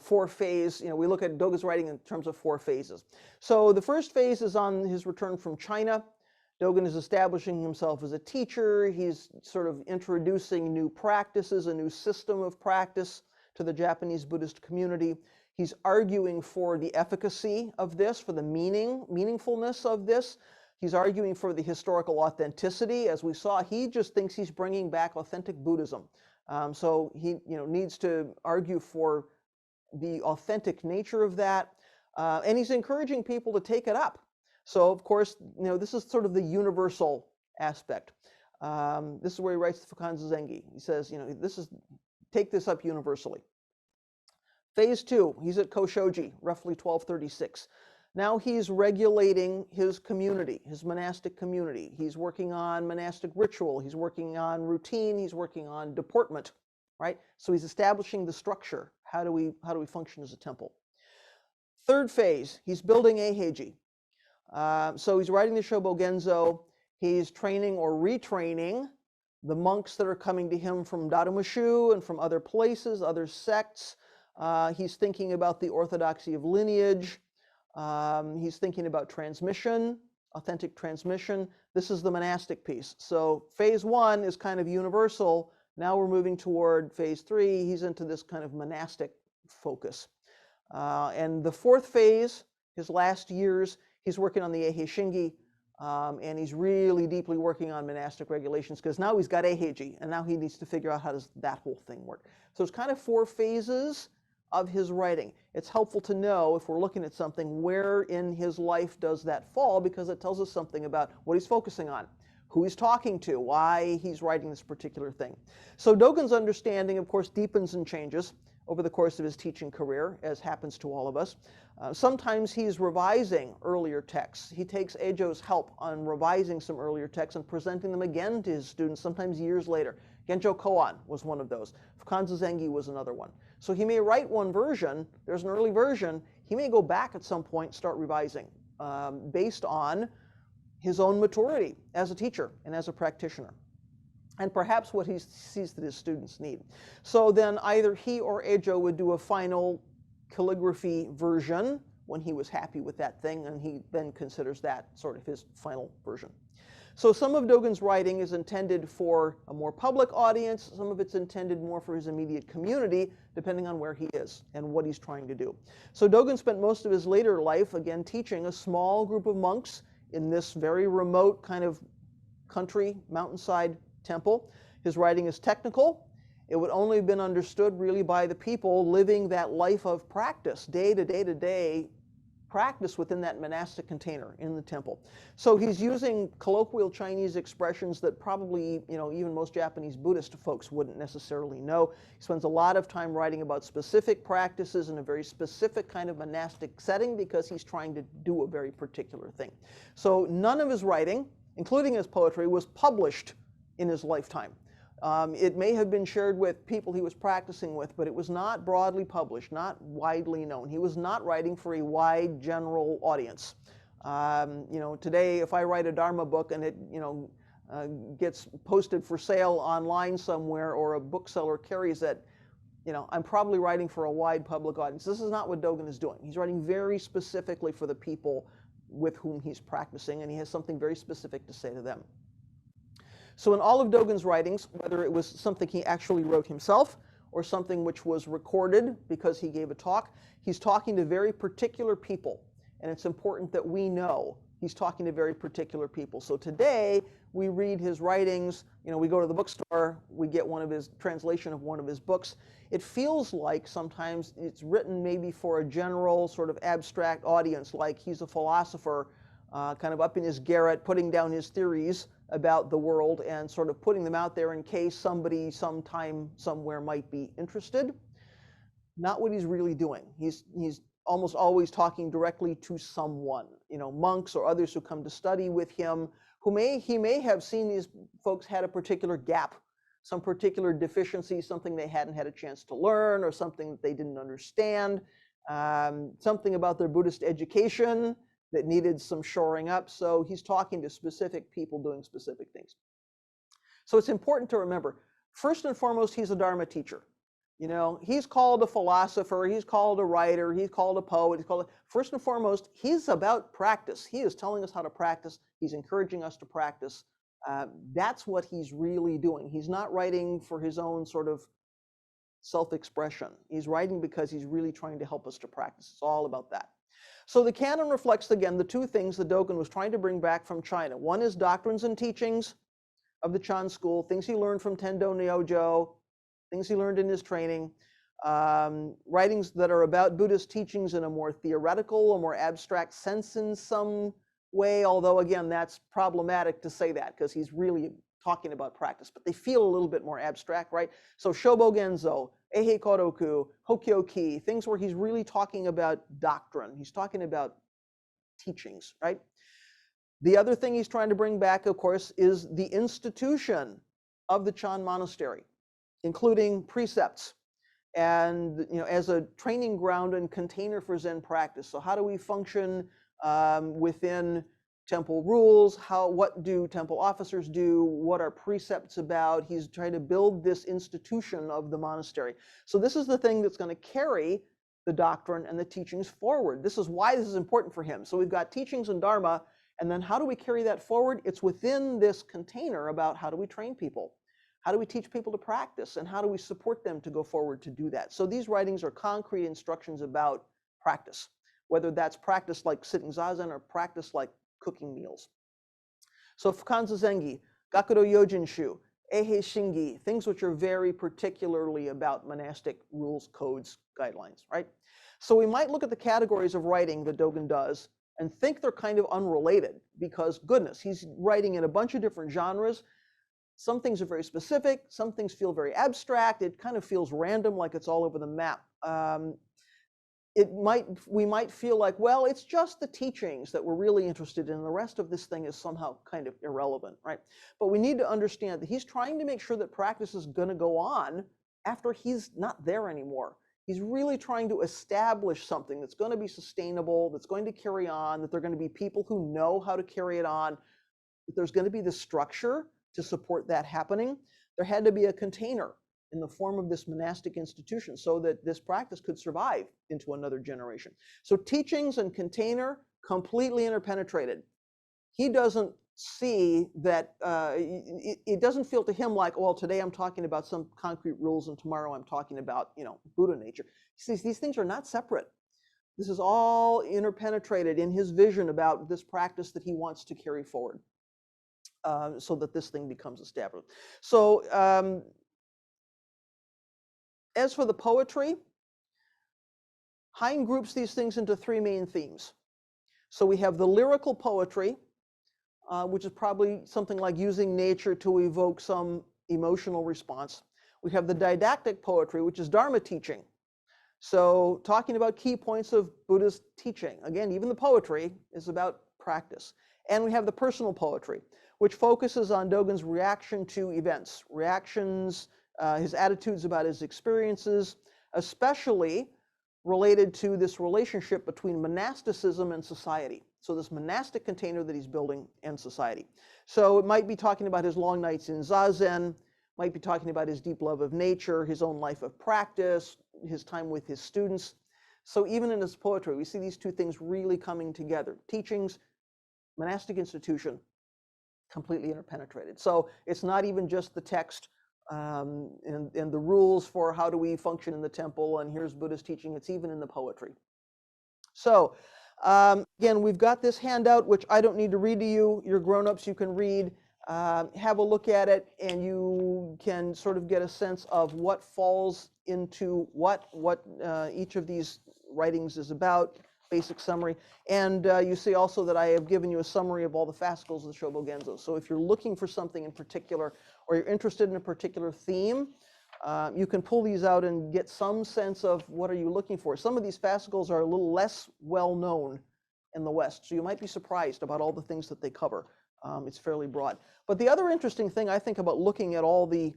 four-phase. We look at Dogen's writing in terms of 4 phases. So the first phase is on his return from China. Dogen is establishing himself as a teacher. He's sort of introducing new practices, a new system of practice to the Japanese Buddhist community. He's arguing for the efficacy of this, for the meaningfulness of this. He's arguing for the historical authenticity. As we saw, he just thinks he's bringing back authentic Buddhism. So he needs to argue for the authentic nature of that. And he's encouraging people to take it up. So, of course, this is sort of the universal aspect. This is where he writes the Fukanza Zengi. He says, take this up universally. Phase 2, he's at Koshoji, roughly 1236. Now he's regulating his community, his monastic community. He's working on monastic ritual. He's working on routine. He's working on deportment, right? So he's establishing the structure. How do we function as a temple? Third phase, he's building Eiheiji. So he's writing the Shobogenzo. He's training or retraining the monks that are coming to him from Darumashu and from other places, other sects. He's thinking about the orthodoxy of lineage. He's thinking about transmission, authentic transmission. This is the monastic piece. So phase 1 is kind of universal. Now we're moving toward phase 3. He's into this kind of monastic focus. And the 4th phase, his last years, he's working on the Eihei Shingi, and he's really deeply working on monastic regulations because now he's got Eiheiji, and now he needs to figure out how does that whole thing work. So it's kind of 4 phases of his writing. It's helpful to know, if we're looking at something, where in his life does that fall, because it tells us something about what he's focusing on, who he's talking to, why he's writing this particular thing. So Dogen's understanding, of course, deepens and changes over the course of his teaching career, as happens to all of us. Sometimes he's revising earlier texts. He takes Eijo's help on revising some earlier texts and presenting them again to his students, sometimes years later. Genjo Koan was one of those. Fukanza Zengi was another one. So he may write one version, there's an early version, he may go back at some point and start revising based on his own maturity as a teacher and as a practitioner. and perhaps what he sees that his students need. So then either he or Ejo would do a final calligraphy version when he was happy with that thing, and he then considers that sort of his final version. So some of Dogen's writing is intended for a more public audience, some of it's intended more for his immediate community, depending on where he is and what he's trying to do. So Dogen spent most of his later life, again, teaching a small group of monks in this very remote kind of country, mountainside temple. His writing is technical. It would only have been understood really by the people living that life of practice, day to day to day practice within that monastic container in the temple. So he's using colloquial Chinese expressions that probably, even most Japanese Buddhist folks wouldn't necessarily know. He spends a lot of time writing about specific practices in a very specific kind of monastic setting because he's trying to do a very particular thing. So none of his writing, including his poetry, was published in his lifetime. It may have been shared with people he was practicing with, but it was not broadly published, not widely known. He was not writing for a wide general audience. Today, if I write a Dharma book and it, gets posted for sale online somewhere, or a bookseller carries it, I'm probably writing for a wide public audience. This is not what Dogen is doing. He's writing very specifically for the people with whom he's practicing, and he has something very specific to say to them. So in all of Dogen's writings, whether it was something he actually wrote himself or something which was recorded because he gave a talk, he's talking to very particular people. And it's important that we know he's talking to very particular people. So today, we read his writings, we go to the bookstore, we get one of his translation of one of his books. It feels like sometimes it's written maybe for a general sort of abstract audience, like he's a philosopher kind of up in his garret, putting down his theories about the world and sort of putting them out there in case somebody sometime somewhere might be interested. Not what he's really doing. He's almost always talking directly to someone, monks or others who come to study with him, he may have seen these folks had a particular gap, some particular deficiency, something they hadn't had a chance to learn, or something that they didn't understand, something about their Buddhist education that needed some shoring up. So he's talking to specific people doing specific things. So it's important to remember, first and foremost, he's a Dharma teacher. He's called a philosopher, he's called a writer, he's called a poet, first and foremost, he's about practice. He is telling us how to practice. He's encouraging us to practice. That's what he's really doing. He's not writing for his own sort of self-expression. He's writing because he's really trying to help us to practice. It's all about that. So the canon reflects, again, the two things that Dogen was trying to bring back from China. One is doctrines and teachings of the Chan school, things he learned from Tendo Nyojo, things he learned in his training, writings that are about Buddhist teachings in a more theoretical, a more abstract sense in some way, although, again, that's problematic to say that because he's really talking about practice, but they feel a little bit more abstract, right? So Shobo Genzo, Eihei Koroku, Hokyo-ki, things where he's really talking about doctrine. He's talking about teachings, right? The other thing he's trying to bring back, of course, is the institution of the Chan monastery, including precepts and, as a training ground and container for Zen practice. So how do we function within temple rules? What do temple officers do? What are precepts about? He's trying to build this institution of the monastery. So this is the thing that's going to carry the doctrine and the teachings forward. This is why this is important for him. So we've got teachings and Dharma, and then how do we carry that forward? It's within this container about how do we train people? How do we teach people to practice? And how do we support them to go forward to do that? So these writings are concrete instructions about practice, whether that's practice like sitting zazen or practice like cooking meals. So Fukanza Zengi, Gakudo Yojinshu, Eihei Shingi, things which are very particularly about monastic rules, codes, guidelines, right? So we might look at the categories of writing that Dogen does and think they're kind of unrelated because, goodness, he's writing in a bunch of different genres. Some things are very specific, some things feel very abstract, it kind of feels random, like it's all over the map. We might feel like, well, it's just the teachings that we're really interested in. The rest of this thing is somehow kind of irrelevant, right? But we need to understand that he's trying to make sure that practice is going to go on after he's not there anymore. He's really trying to establish something that's going to be sustainable, that's going to carry on, that there are going to be people who know how to carry it on, that there's going to be the structure, to support that happening, there had to be a container in the form of this monastic institution so that this practice could survive into another generation. So teachings and container completely interpenetrated. He doesn't see that, it doesn't feel to him like, well, today I'm talking about some concrete rules and tomorrow I'm talking about, Buddha nature. He says these things are not separate. This is all interpenetrated in his vision about this practice that he wants to carry forward, so that this thing becomes established. So as for the poetry, Hein groups these things into three main themes. So we have the lyrical poetry, which is probably something like using nature to evoke some emotional response. We have the didactic poetry, which is Dharma teaching. So talking about key points of Buddhist teaching. Again, even the poetry is about practice. And we have the personal poetry, which focuses on Dogen's reaction to events, reactions, his attitudes about his experiences, especially related to this relationship between monasticism and society. So this monastic container that he's building and society. So it might be talking about his long nights in Zazen, might be talking about his deep love of nature, his own life of practice, his time with his students. So even in his poetry, we see these two things really coming together. Teachings, monastic institution, completely interpenetrated. So it's not even just the text and the rules for how do we function in the temple, and here's Buddhist teaching. It's even in the poetry. So again, we've got this handout, which I don't need to read to you. You're grown-ups, you can read. Have a look at it, and you can sort of get a sense of what falls into what each of these writings is about, basic summary. And you see also that I have given you a summary of all the fascicles of the Shobogenzo. So if you're looking for something in particular, or you're interested in a particular theme, you can pull these out and get some sense of what are you looking for. Some of these fascicles are a little less well known in the West, so you might be surprised about all the things that they cover. It's fairly broad. But the other interesting thing I think about looking at all the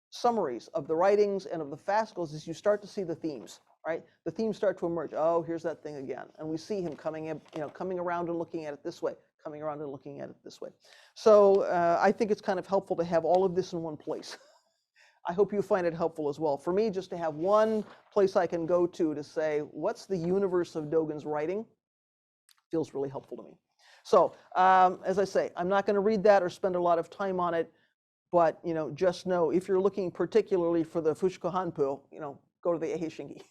summaries of the writings and of the fascicles is you start to see the themes, right? The themes start to emerge. Oh, here's that thing again. And we see him coming in, coming around and looking at it this way, coming around and looking at it this way. So I think it's kind of helpful to have all of this in one place. I hope you find it helpful as well. For me, just to have one place I can go to say, what's the universe of Dogen's writing, feels really helpful to me. So as I say, I'm not going to read that or spend a lot of time on it, but just know if you're looking particularly for the Fushiko Hanpu, go to the Eihei Shingi.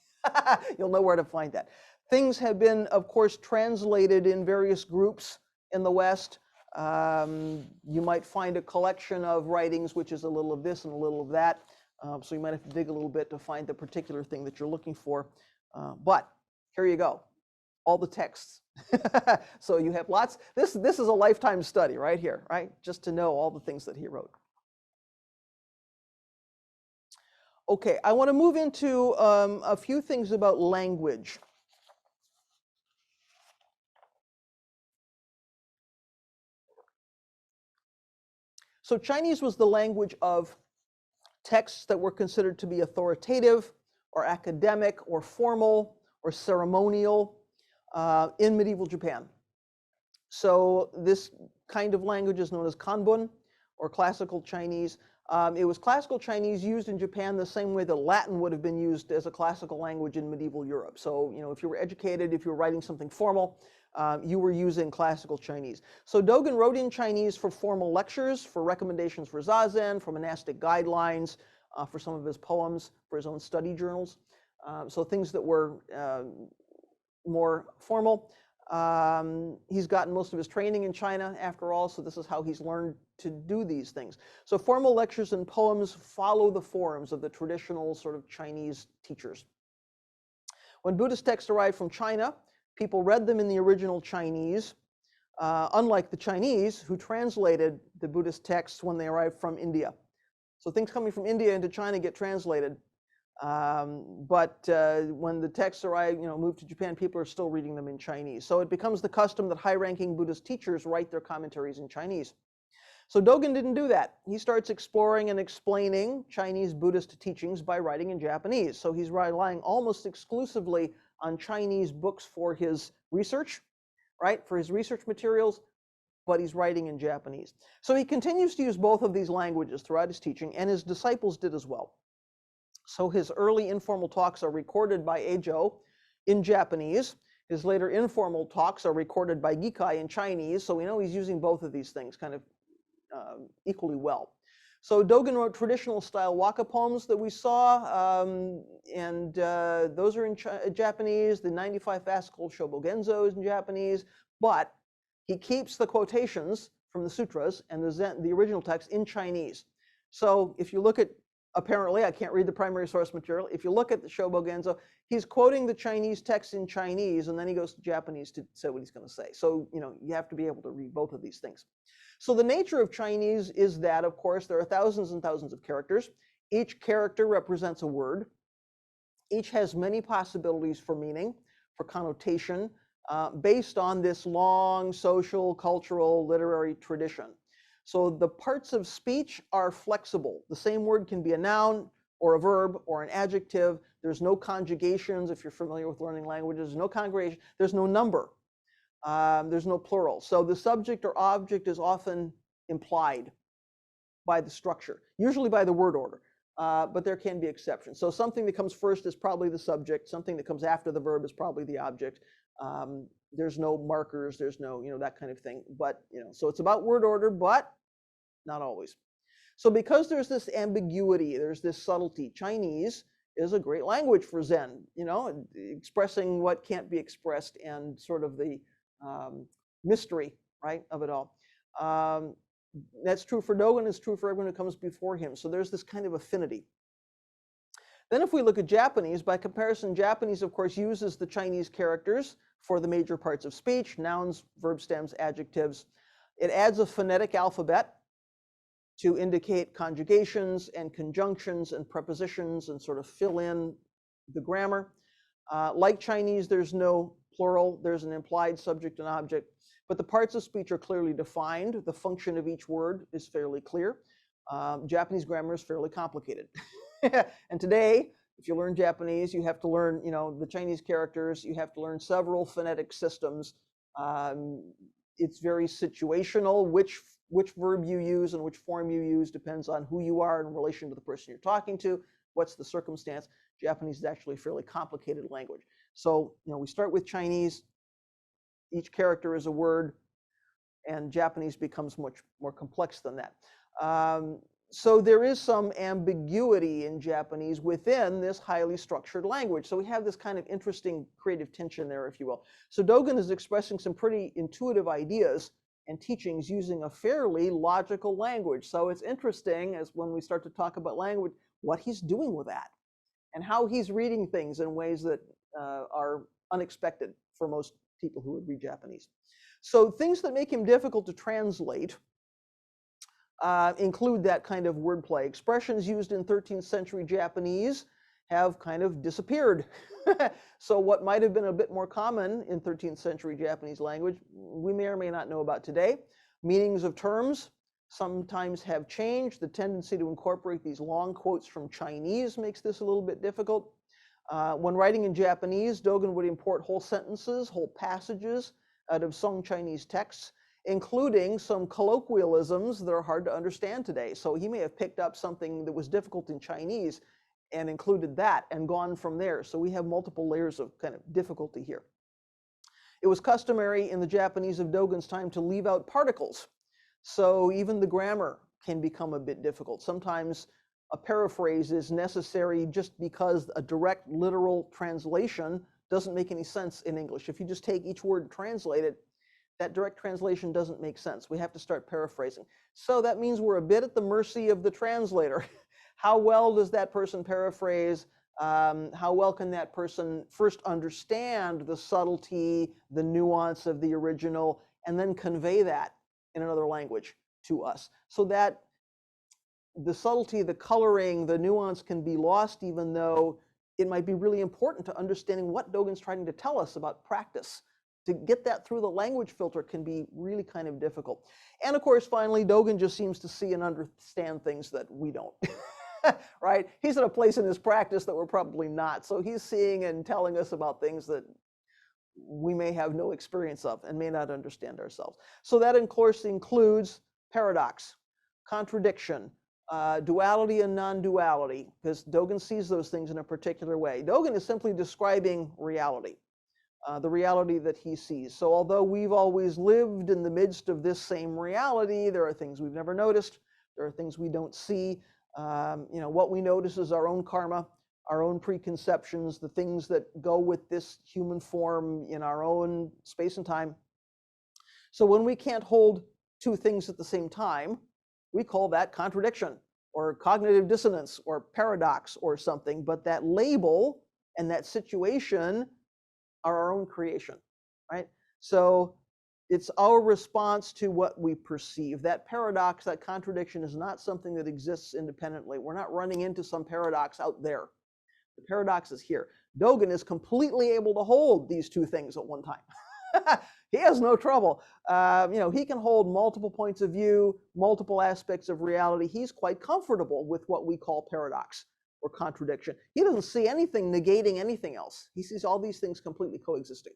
You'll know where to find that. Things have been, of course, translated in various groups in the West. You might find a collection of writings which is a little of this and a little of that. So you might have to dig a little bit to find the particular thing that you're looking for. But here you go. All the texts. So you have lots. This is a lifetime study right here, right? Just to know all the things that he wrote. Okay, I want to move into a few things about language. So Chinese was the language of texts that were considered to be authoritative or academic or formal or ceremonial in medieval Japan. So this kind of language is known as Kanbun, or classical Chinese. It was classical Chinese used in Japan the same way that Latin would have been used as a classical language in medieval Europe. So if you were educated, if you were writing something formal, you were using classical Chinese. So Dogen wrote in Chinese for formal lectures, for recommendations for Zazen, for monastic guidelines, for some of his poems, for his own study journals. So things that were more formal. He's gotten most of his training in China, after all, so this is how he's learned to do these things. So formal lectures and poems follow the forms of the traditional sort of Chinese teachers. When Buddhist texts arrived from China, people read them in the original Chinese, unlike the Chinese, who translated the Buddhist texts when they arrived from India. So things coming from India into China get translated. But when the texts arrive, move to Japan, people are still reading them in Chinese. So it becomes the custom that high-ranking Buddhist teachers write their commentaries in Chinese. So Dogen didn't do that. He starts exploring and explaining Chinese Buddhist teachings by writing in Japanese. So he's relying almost exclusively on Chinese books for his research, right? For his research materials. but he's writing in Japanese. So he continues to use both of these languages throughout his teaching, and his disciples did as well. So his early informal talks are recorded by Eijo in Japanese. His later informal talks are recorded by Gikai in Chinese, so we know he's using both of these things kind of equally well. So Dogen wrote traditional style waka poems that we saw, and those are in Japanese. The 95 fascicle Shobogenzo is in Japanese, but he keeps the quotations from the sutras and the original text in Chinese. So if you look at, apparently, I can't read the primary source material. If you look at the Shobogenzo, he's quoting the Chinese text in Chinese, and then he goes to Japanese to say what he's going to say. So, you have to be able to read both of these things. So the nature of Chinese is that, of course, there are thousands and thousands of characters. Each character represents a word. Each has many possibilities for meaning, for connotation, based on this long social, cultural, literary tradition. So the parts of speech are flexible. The same word can be a noun or a verb or an adjective. There's no conjugations. If you're familiar with learning languages, there's no congregation. There's no number. There's no plural. So the subject or object is often implied by the structure, usually by the word order, but there can be exceptions. So something that comes first is probably the subject. Something that comes after the verb is probably the object. There's no markers. There's no, that kind of thing. But, so it's about word order, but not always. So because there's this ambiguity, there's this subtlety, Chinese is a great language for Zen, expressing what can't be expressed and sort of the mystery, right, of it all. That's true for Dogen, it's true for everyone who comes before him. So there's this kind of affinity. Then if we look at Japanese, by comparison, Japanese, of course, uses the Chinese characters for the major parts of speech, nouns, verb stems, adjectives. It adds a phonetic alphabet to indicate conjugations and conjunctions and prepositions and sort of fill in the grammar. Like Chinese, there's no plural. There's an implied subject and object. But the parts of speech are clearly defined. The function of each word is fairly clear. Japanese grammar is fairly complicated. And today, if you learn Japanese, you have to learn, the Chinese characters. You have to learn several phonetic systems. It's very situational. Which verb you use and which form you use depends on who you are in relation to the person you're talking to. What's the circumstance? Japanese is actually a fairly complicated language. So, we start with Chinese. Each character is a word, and Japanese becomes much more complex than that. So there is some ambiguity in Japanese within this highly structured language. So we have this kind of interesting creative tension there, if you will. So Dogen is expressing some pretty intuitive ideas and teachings using a fairly logical language. So it's interesting, as when we start to talk about language, what he's doing with that and how he's reading things in ways that are unexpected for most people who would read Japanese. So things that make him difficult to translate include that kind of wordplay. Expressions used in 13th century Japanese have kind of disappeared. So what might have been a bit more common in 13th century Japanese language, we may or may not know about today. Meanings of terms sometimes have changed. The tendency to incorporate these long quotes from Chinese makes this a little bit difficult. When writing in Japanese, Dogen would import whole sentences, whole passages out of Song Chinese texts, including some colloquialisms that are hard to understand today. So he may have picked up something that was difficult in Chinese and included that and gone from there. So we have multiple layers of kind of difficulty here. It was customary in the Japanese of Dogen's time to leave out particles. So even the grammar can become a bit difficult. Sometimes a paraphrase is necessary just because a direct literal translation doesn't make any sense in English. If you just take each word and translate it, that direct translation doesn't make sense. We have to start paraphrasing. So that means we're a bit at the mercy of the translator. How well does that person paraphrase? How well can that person first understand the subtlety, the nuance of the original, and then convey that in another language to us? So that the subtlety, the coloring, the nuance can be lost, even though it might be really important to understanding what Dogen's trying to tell us about practice. To get that through the language filter can be really kind of difficult. And of course, finally, Dogen just seems to see and understand things that we don't, right? He's at a place in his practice that we're probably not. So he's seeing and telling us about things that we may have no experience of and may not understand ourselves. So that, of course, includes paradox, contradiction, duality and non-duality, because Dogen sees those things in a particular way. Dogen is simply describing reality, the reality that he sees. So although we've always lived in the midst of this same reality, there are things we've never noticed. There are things we don't see. What we notice is our own karma, our own preconceptions, the things that go with this human form in our own space and time. So when we can't hold two things at the same time, we call that contradiction or cognitive dissonance or paradox or something. But that label and that situation are our own creation, right? So it's our response to what we perceive. That paradox, that contradiction is not something that exists independently. We're not running into some paradox out there. The paradox is here. Dogen is completely able to hold these two things at one time. He has no trouble. He can hold multiple points of view, multiple aspects of reality. He's quite comfortable with what we call paradox or contradiction. He doesn't see anything negating anything else. He sees all these things completely coexisting,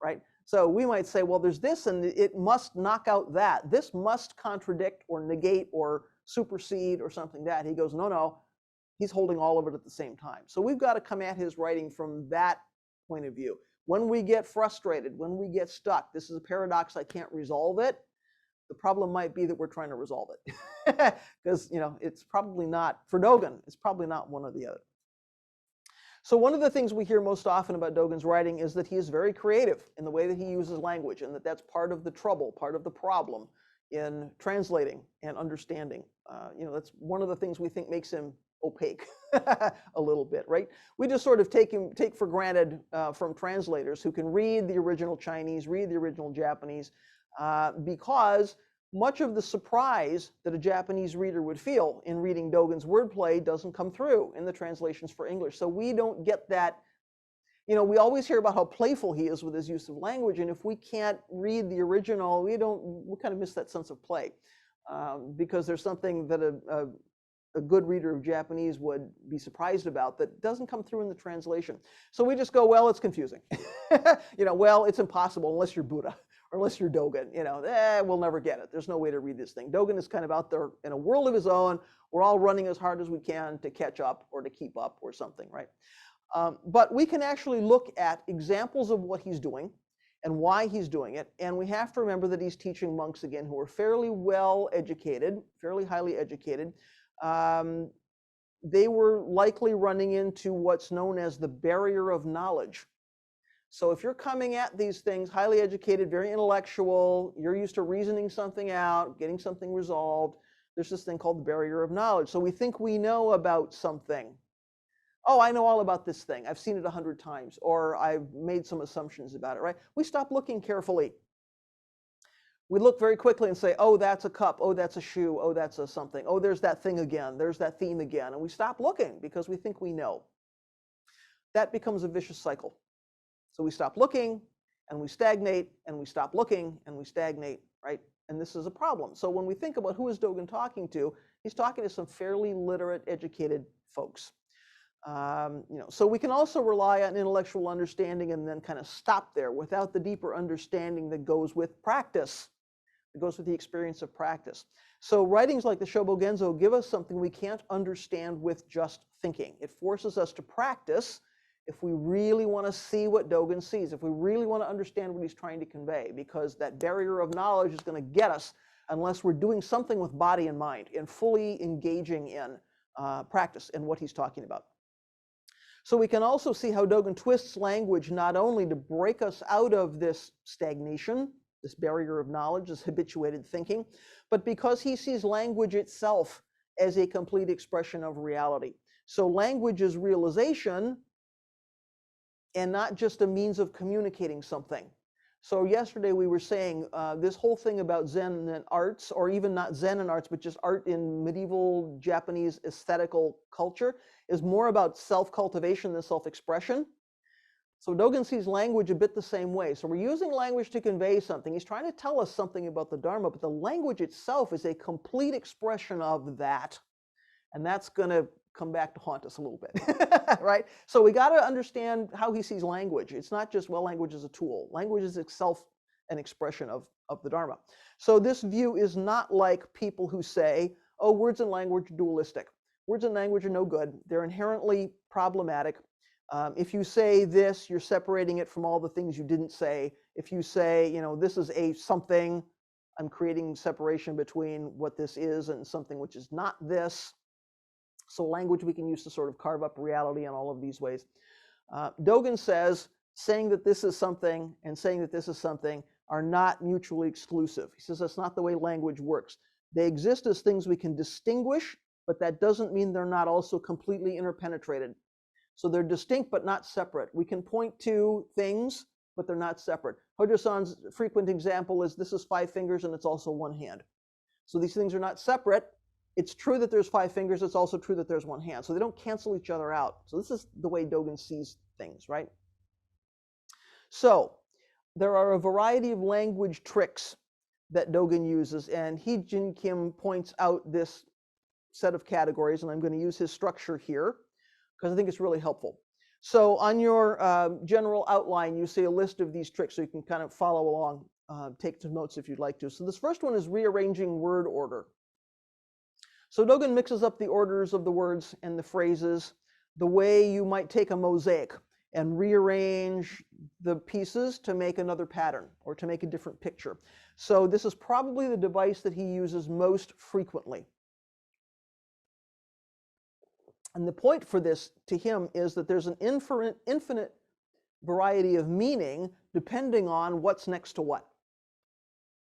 right? So we might say, well, there's this and it must knock out that. This must contradict or negate or supersede or something that. He goes, no, he's holding all of it at the same time. So we've got to come at his writing from that point of view. When we get frustrated, when we get stuck, this is a paradox, I can't resolve it. The problem might be that we're trying to resolve it. Because, it's probably not, for Dogen, it's probably not one or the other. So one of the things we hear most often about Dogen's writing is that he is very creative in the way that he uses language, and that's part of the trouble, part of the problem in translating and understanding. That's one of the things we think makes him opaque a little bit, right? We just sort of take for granted from translators who can read the original Chinese, read the original Japanese, because much of the surprise that a Japanese reader would feel in reading Dogen's wordplay doesn't come through in the translations for English. So we don't get that. We always hear about how playful he is with his use of language, and if we can't read the original, we kind of miss that sense of play, because there's something that a good reader of Japanese would be surprised about that doesn't come through in the translation. So we just go, well, it's confusing. Well, it's impossible unless you're Buddha or unless you're Dogen. We'll never get it. There's no way to read this thing. Dogen is kind of out there in a world of his own. We're all running as hard as we can to catch up or to keep up or something, right? But we can actually look at examples of what he's doing and why he's doing it. And we have to remember that he's teaching monks, again, who are fairly well educated, fairly highly educated. They were likely running into what's known as the barrier of knowledge. So if you're coming at these things highly educated, very intellectual, you're used to reasoning something out, getting something resolved, there's this thing called the barrier of knowledge. So we think we know about something. Oh, I know all about this thing. I've seen it 100 times, or I've made some assumptions about it, right? We stop looking carefully. We look very quickly and say, oh, that's a cup. Oh, that's a shoe. Oh, that's a something. Oh, there's that thing again. There's that theme again. And we stop looking because we think we know. That becomes a vicious cycle. So we stop looking and we stagnate, and we stop looking and we stagnate, right? And this is a problem. So when we think about who is Dogen talking to, he's talking to some fairly literate, educated folks. So we can also rely on intellectual understanding and then kind of stop there without the deeper understanding that goes with practice. It goes with the experience of practice. So writings like the Shobogenzo give us something we can't understand with just thinking. It forces us to practice if we really want to see what Dogen sees, if we really want to understand what he's trying to convey, because that barrier of knowledge is going to get us unless we're doing something with body and mind and fully engaging in practice and what he's talking about. So we can also see how Dogen twists language not only to break us out of this stagnation, this barrier of knowledge, this habituated thinking, but because he sees language itself as a complete expression of reality. So language is realization and not just a means of communicating something. So yesterday we were saying this whole thing about Zen and arts, or even not Zen and arts, but just art in medieval Japanese aesthetical culture, is more about self-cultivation than self-expression. So Dogen sees language a bit the same way. So we're using language to convey something. He's trying to tell us something about the Dharma, but the language itself is a complete expression of that. And that's going to come back to haunt us a little bit, right? So we got to understand how he sees language. It's not just, well, language is a tool. Language is itself an expression of the Dharma. So this view is not like people who say, oh, words and language are dualistic. Words and language are no good. They're inherently problematic. If you say this, you're separating it from all the things you didn't say. If you say, you know, this is a something, I'm creating separation between what this is and something which is not this. So language we can use to sort of carve up reality in all of these ways. Dogen says saying that this is something and saying that this is something are not mutually exclusive. He says that's not the way language works. They exist as things we can distinguish, but that doesn't mean they're not also completely interpenetrated. So they're distinct but not separate. We can point to things, but they're not separate. Hojo-san's frequent example is this is 5 fingers and it's also 1 hand. So these things are not separate. It's true that there's 5 fingers. It's also true that there's 1 hand. So they don't cancel each other out. So this is the way Dogen sees things, right? So there are a variety of language tricks that Dogen uses, and Jin Kim points out this set of categories, and I'm going to use his structure here because I think it's really helpful. So on your general outline, you see a list of these tricks so you can kind of follow along, take some notes if you'd like to. So this first one is rearranging word order. So Dogen mixes up the orders of the words and the phrases the way you might take a mosaic and rearrange the pieces to make another pattern or to make a different picture. So this is probably the device that he uses most frequently. And the point for this to him is that there's an infinite variety of meaning depending on what's next to what,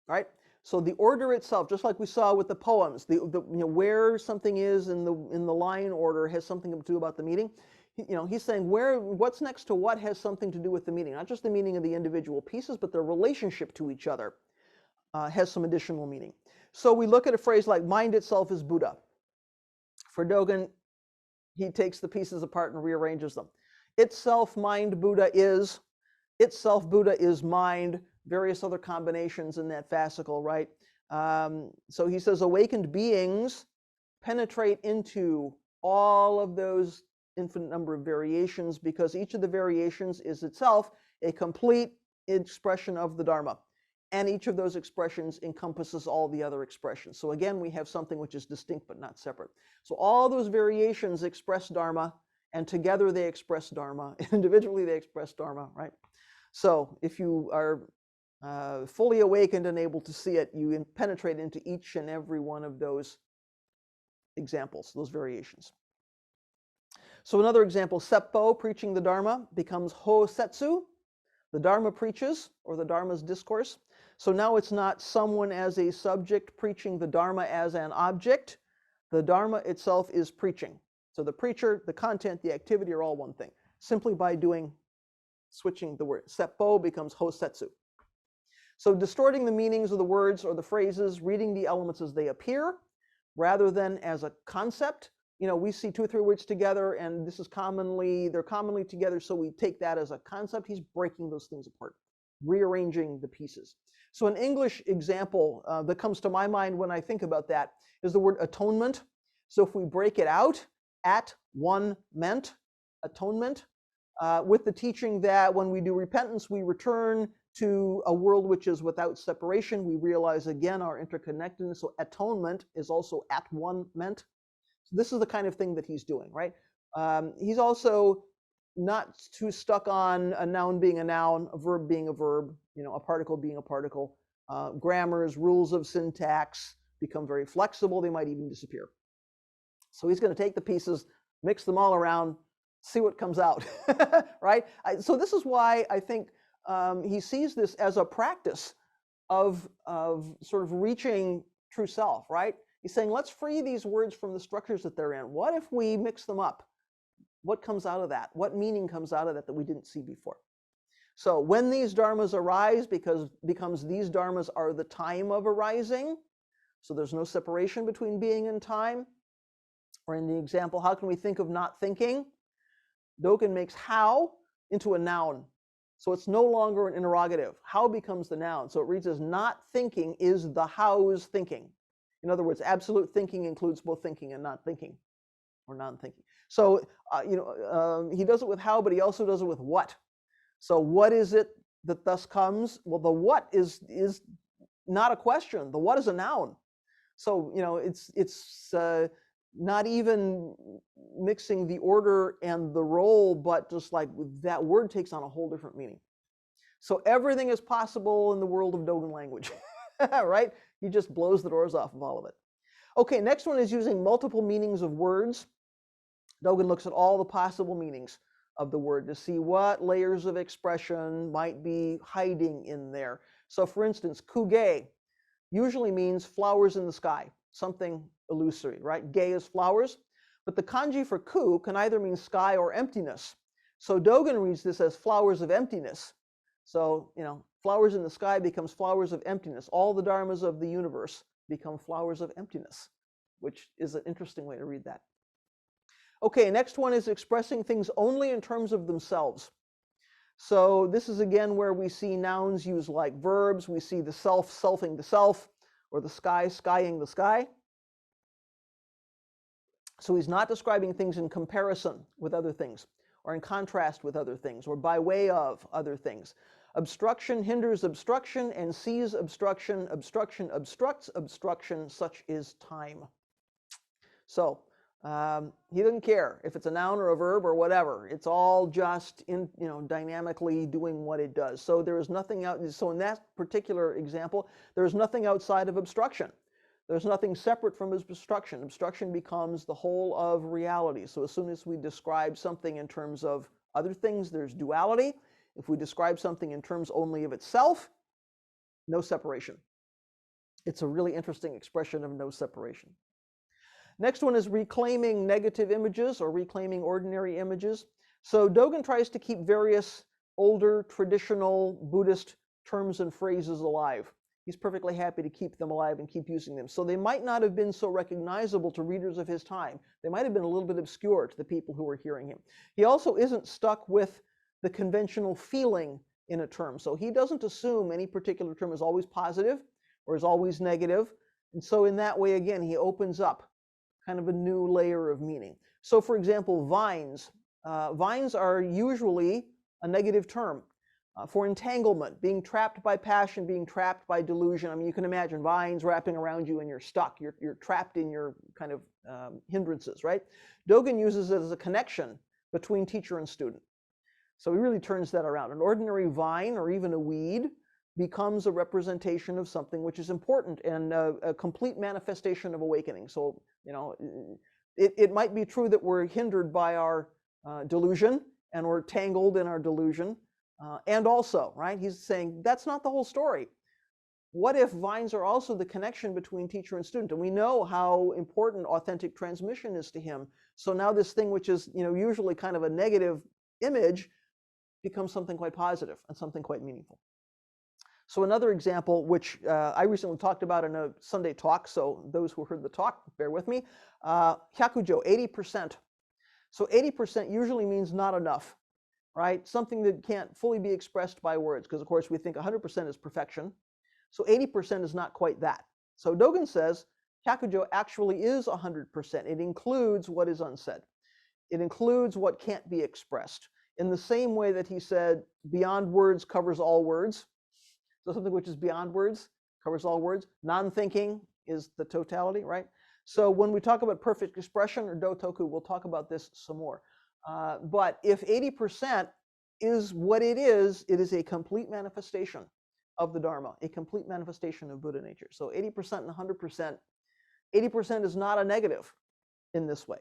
right? So the order itself, just like we saw with the poems, where something is in the line order has something to do about the meaning. He's saying what's next to what has something to do with the meaning, not just the meaning of the individual pieces, but their relationship to each other has some additional meaning. So we look at a phrase like mind itself is Buddha. For Dogen, he takes the pieces apart and rearranges them. Itself, mind, Buddha is. Itself, Buddha is mind. Various other combinations in that fascicle, right? So he says awakened beings penetrate into all of those infinite number of variations because each of the variations is itself a complete expression of the Dharma. And each of those expressions encompasses all the other expressions. So again, we have something which is distinct but not separate. So all those variations express Dharma, and together they express Dharma. Individually they express Dharma, right? So if you are fully awakened and able to see it, you penetrate into each and every one of those examples, those variations. So another example, Seppo, preaching the Dharma, becomes Ho Setsu, the Dharma preaches, or the Dharma's discourse. So now it's not someone as a subject preaching the Dharma as an object. The Dharma itself is preaching. So the preacher, the content, the activity are all one thing, simply by switching the word. Seppo becomes Ho Setsu. So distorting the meanings of the words or the phrases, reading the elements as they appear, rather than as a concept. We see 2 or 3 words together, and they're commonly together, so we take that as a concept. He's breaking those things apart, rearranging the pieces. So an English example that comes to my mind when I think about that is the word atonement. So if we break it out, at-one-ment, atonement, with the teaching that when we do repentance, we return to a world which is without separation. We realize again our interconnectedness. So atonement is also at-one-ment. So this is the kind of thing that he's doing, right? He's also not too stuck on a noun being a noun, a verb being a verb, a particle being a particle. Grammars, rules of syntax become very flexible. They might even disappear. So he's going to take the pieces, mix them all around, see what comes out, right? So this is why I think he sees this as a practice of sort of reaching true self, right? He's saying, let's free these words from the structures that they're in. What if we mix them up? What comes out of that? What meaning comes out of that we didn't see before? So when these dharmas arise, becomes these dharmas are the time of arising. So there's no separation between being and time. Or in the example, how can we think of not thinking? Dogen makes how into a noun. So it's no longer an interrogative. How becomes the noun. So it reads as not thinking is the how's thinking. In other words, absolute thinking includes both thinking and not thinking. or non-thinking. So, he does it with how, but he also does it with what. So what is it that thus comes? Well, the what is not a question. The what is a noun. So, it's not even mixing the order and the role, but just like that word takes on a whole different meaning. So everything is possible in the world of Dogen language, right? He just blows the doors off of all of it. Okay, next one is using multiple meanings of words. Dogen looks at all the possible meanings of the word to see what layers of expression might be hiding in there. So for instance, kuge usually means flowers in the sky, something illusory, right? Ge is flowers, but the kanji for ku can either mean sky or emptiness. So Dogen reads this as flowers of emptiness. So, flowers in the sky becomes flowers of emptiness. All the dharmas of the universe become flowers of emptiness, which is an interesting way to read that. Okay, next one is expressing things only in terms of themselves. So this is again where we see nouns used like verbs. We see the self selfing the self, or the sky skying the sky. So he's not describing things in comparison with other things, or in contrast with other things, or by way of other things. Obstruction hinders obstruction and sees obstruction. Obstruction obstructs obstruction. Such is time. So he doesn't care if it's a noun or a verb or whatever. It's all just dynamically doing what it does. So there is nothing out. So in that particular example, there is nothing outside of obstruction. There's nothing separate from obstruction. Obstruction becomes the whole of reality. So as soon as we describe something in terms of other things, there's duality. If we describe something in terms only of itself, no separation. It's a really interesting expression of no separation. Next one is reclaiming negative images or reclaiming ordinary images. So Dogen tries to keep various older traditional Buddhist terms and phrases alive. He's perfectly happy to keep them alive and keep using them. So they might not have been so recognizable to readers of his time. They might have been a little bit obscure to the people who were hearing him. He also isn't stuck with the conventional feeling in a term. So he doesn't assume any particular term is always positive or is always negative. And so in that way, again, he opens up kind of a new layer of meaning. So for example, vines. Vines are usually a negative term. For entanglement, being trapped by passion, being trapped by delusion. I mean, you can imagine vines wrapping around you and you're stuck. You're trapped in your kind of hindrances, right? Dogen uses it as a connection between teacher and student. So he really turns that around. An ordinary vine or even a weed becomes a representation of something which is important and a complete manifestation of awakening. So, it might be true that we're hindered by our delusion and we're tangled in our delusion. And also, right, he's saying that's not the whole story. What if vines are also the connection between teacher and student? And we know how important authentic transmission is to him. So now this thing which is, usually kind of a negative image becomes something quite positive and something quite meaningful. So another example, which I recently talked about in a Sunday talk, so those who heard the talk, bear with me. Hyakujo, 80%. So 80% usually means not enough, right? Something that can't fully be expressed by words, because of course we think 100% is perfection. So 80% is not quite that. So Dogen says Hyakujo actually is 100%. It includes what is unsaid. It includes what can't be expressed. In the same way that he said beyond words covers all words. So something which is beyond words covers all words. Non-thinking is the totality, right? So when we talk about perfect expression or dotoku, we'll talk about this some more. But if 80% is what it is a complete manifestation of the Dharma, a complete manifestation of Buddha nature. So 80% and 100%, 80% is not a negative in this way.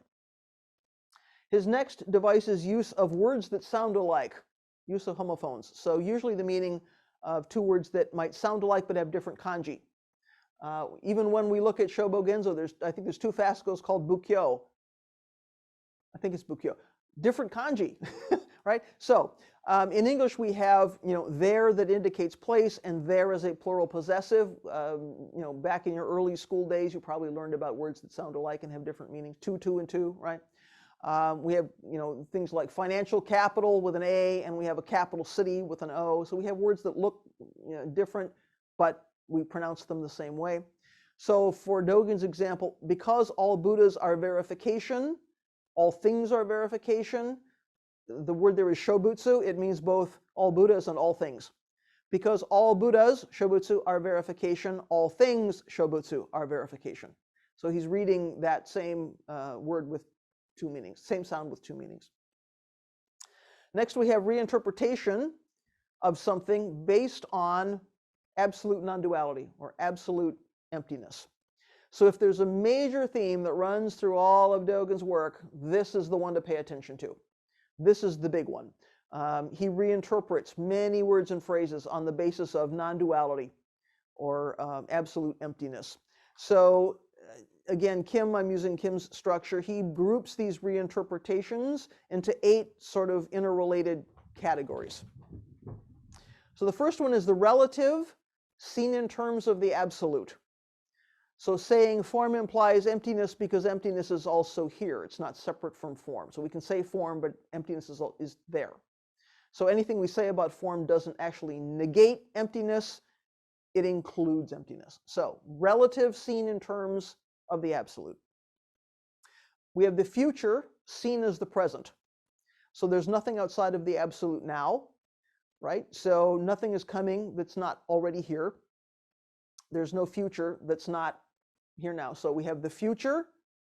His next device is use of words that sound alike, use of homophones. So usually the meaning of two words that might sound alike but have different kanji. Even when we look at Shobo Genzo, I think there's two fascicles called Bukyo. I think it's Bukyo. Different kanji, right? So in English we have there that indicates place and there as a plural possessive. Back in your early school days you probably learned about words that sound alike and have different meanings. Two and two, right? We have things like financial capital with an A, and we have a capital city with an O. So we have words that look different, but we pronounce them the same way. So for Dogen's example, because all Buddhas are verification, all things are verification. The word there is shobutsu. It means both all Buddhas and all things. Because all Buddhas, shobutsu, are verification, all things, shobutsu, are verification. So he's reading that same word with two meanings, same sound with two meanings. Next, we have reinterpretation of something based on absolute non-duality or absolute emptiness. So if there's a major theme that runs through all of Dogen's work, this is the one to pay attention to. This is the big one. He reinterprets many words and phrases on the basis of non-duality or absolute emptiness. So again, I'm using Kim's structure. He groups these reinterpretations into 8 sort of interrelated categories. So the first one is the relative, seen in terms of the absolute. So saying form implies emptiness because emptiness is also here. It's not separate from form. So we can say form, but emptiness is there. So anything we say about form doesn't actually negate emptiness. It includes emptiness. So relative, seen in terms of the absolute. We have the future, seen as the present. So there's nothing outside of the absolute now, right? So nothing is coming that's not already here. There's no future that's not here now. So we have the future,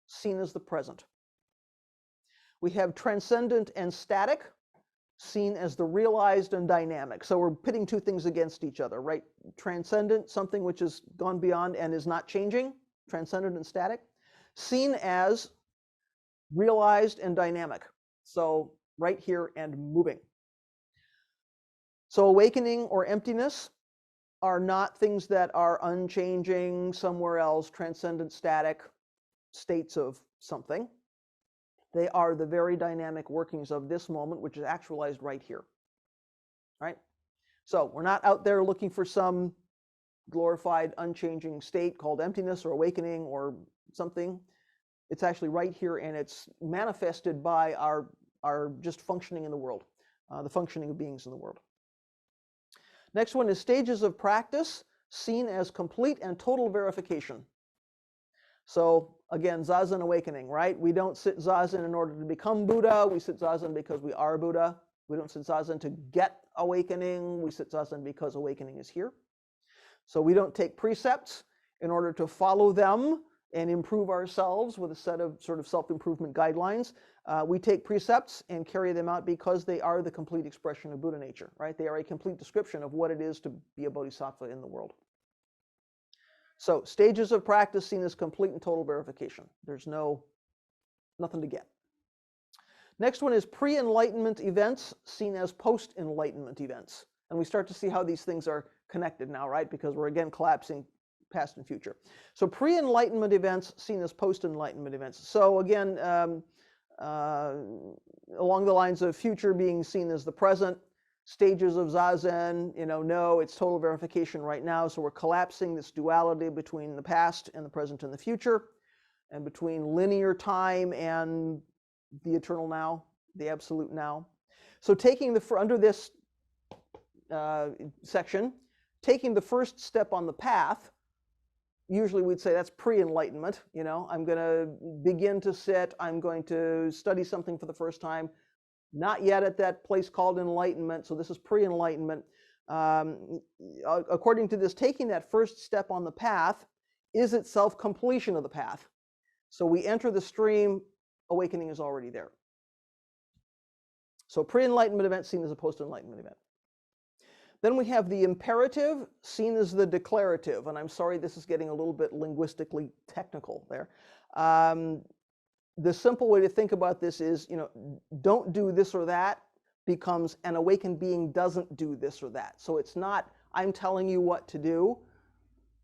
seen as the present. We have transcendent and static, seen as the realized and dynamic. So we're pitting two things against each other, right? Transcendent, something which has gone beyond and is not changing, transcendent and static. Seen as realized and dynamic. So right here and moving. So awakening or emptiness are not things that are unchanging somewhere else, transcendent, static states of something. They are the very dynamic workings of this moment, which is actualized right here, right? So we're not out there looking for some glorified, unchanging state called emptiness or awakening or something. It's actually right here, and it's manifested by our just functioning in the world, the functioning of beings in the world. Next one is stages of practice, seen as complete and total verification. So again, Zazen awakening, right? We don't sit Zazen in order to become Buddha. We sit Zazen because we are Buddha. We don't sit Zazen to get awakening. We sit Zazen because awakening is here. So we don't take precepts in order to follow them and improve ourselves with a set of sort of self-improvement guidelines. We take precepts and carry them out because they are the complete expression of Buddha nature, right? They are a complete description of what it is to be a bodhisattva in the world. So stages of practice seen as complete and total verification. There's nothing to get. Next one is pre-enlightenment events seen as post-enlightenment events. And we start to see how these things are connected now, right? Because we're again collapsing past and future. So pre-enlightenment events seen as post-enlightenment events. So again, along the lines of future being seen as the present, stages of Zazen, no, it's total verification right now. So we're collapsing this duality between the past and the present and the future, and between linear time and the eternal now, the absolute now. So taking under this section, taking the first step on the path, usually we'd say that's pre-enlightenment. I'm going to begin to sit, I'm going to study something for the first time. Not yet at that place called enlightenment, so this is pre-enlightenment. According to this, taking that first step on the path is itself completion of the path. So we enter the stream, awakening is already there. So pre-enlightenment event seen as a post-enlightenment event. Then we have the imperative seen as the declarative, and I'm sorry this is getting a little bit linguistically technical there. The simple way to think about this is, don't do this or that becomes an awakened being doesn't do this or that. So it's not, I'm telling you what to do,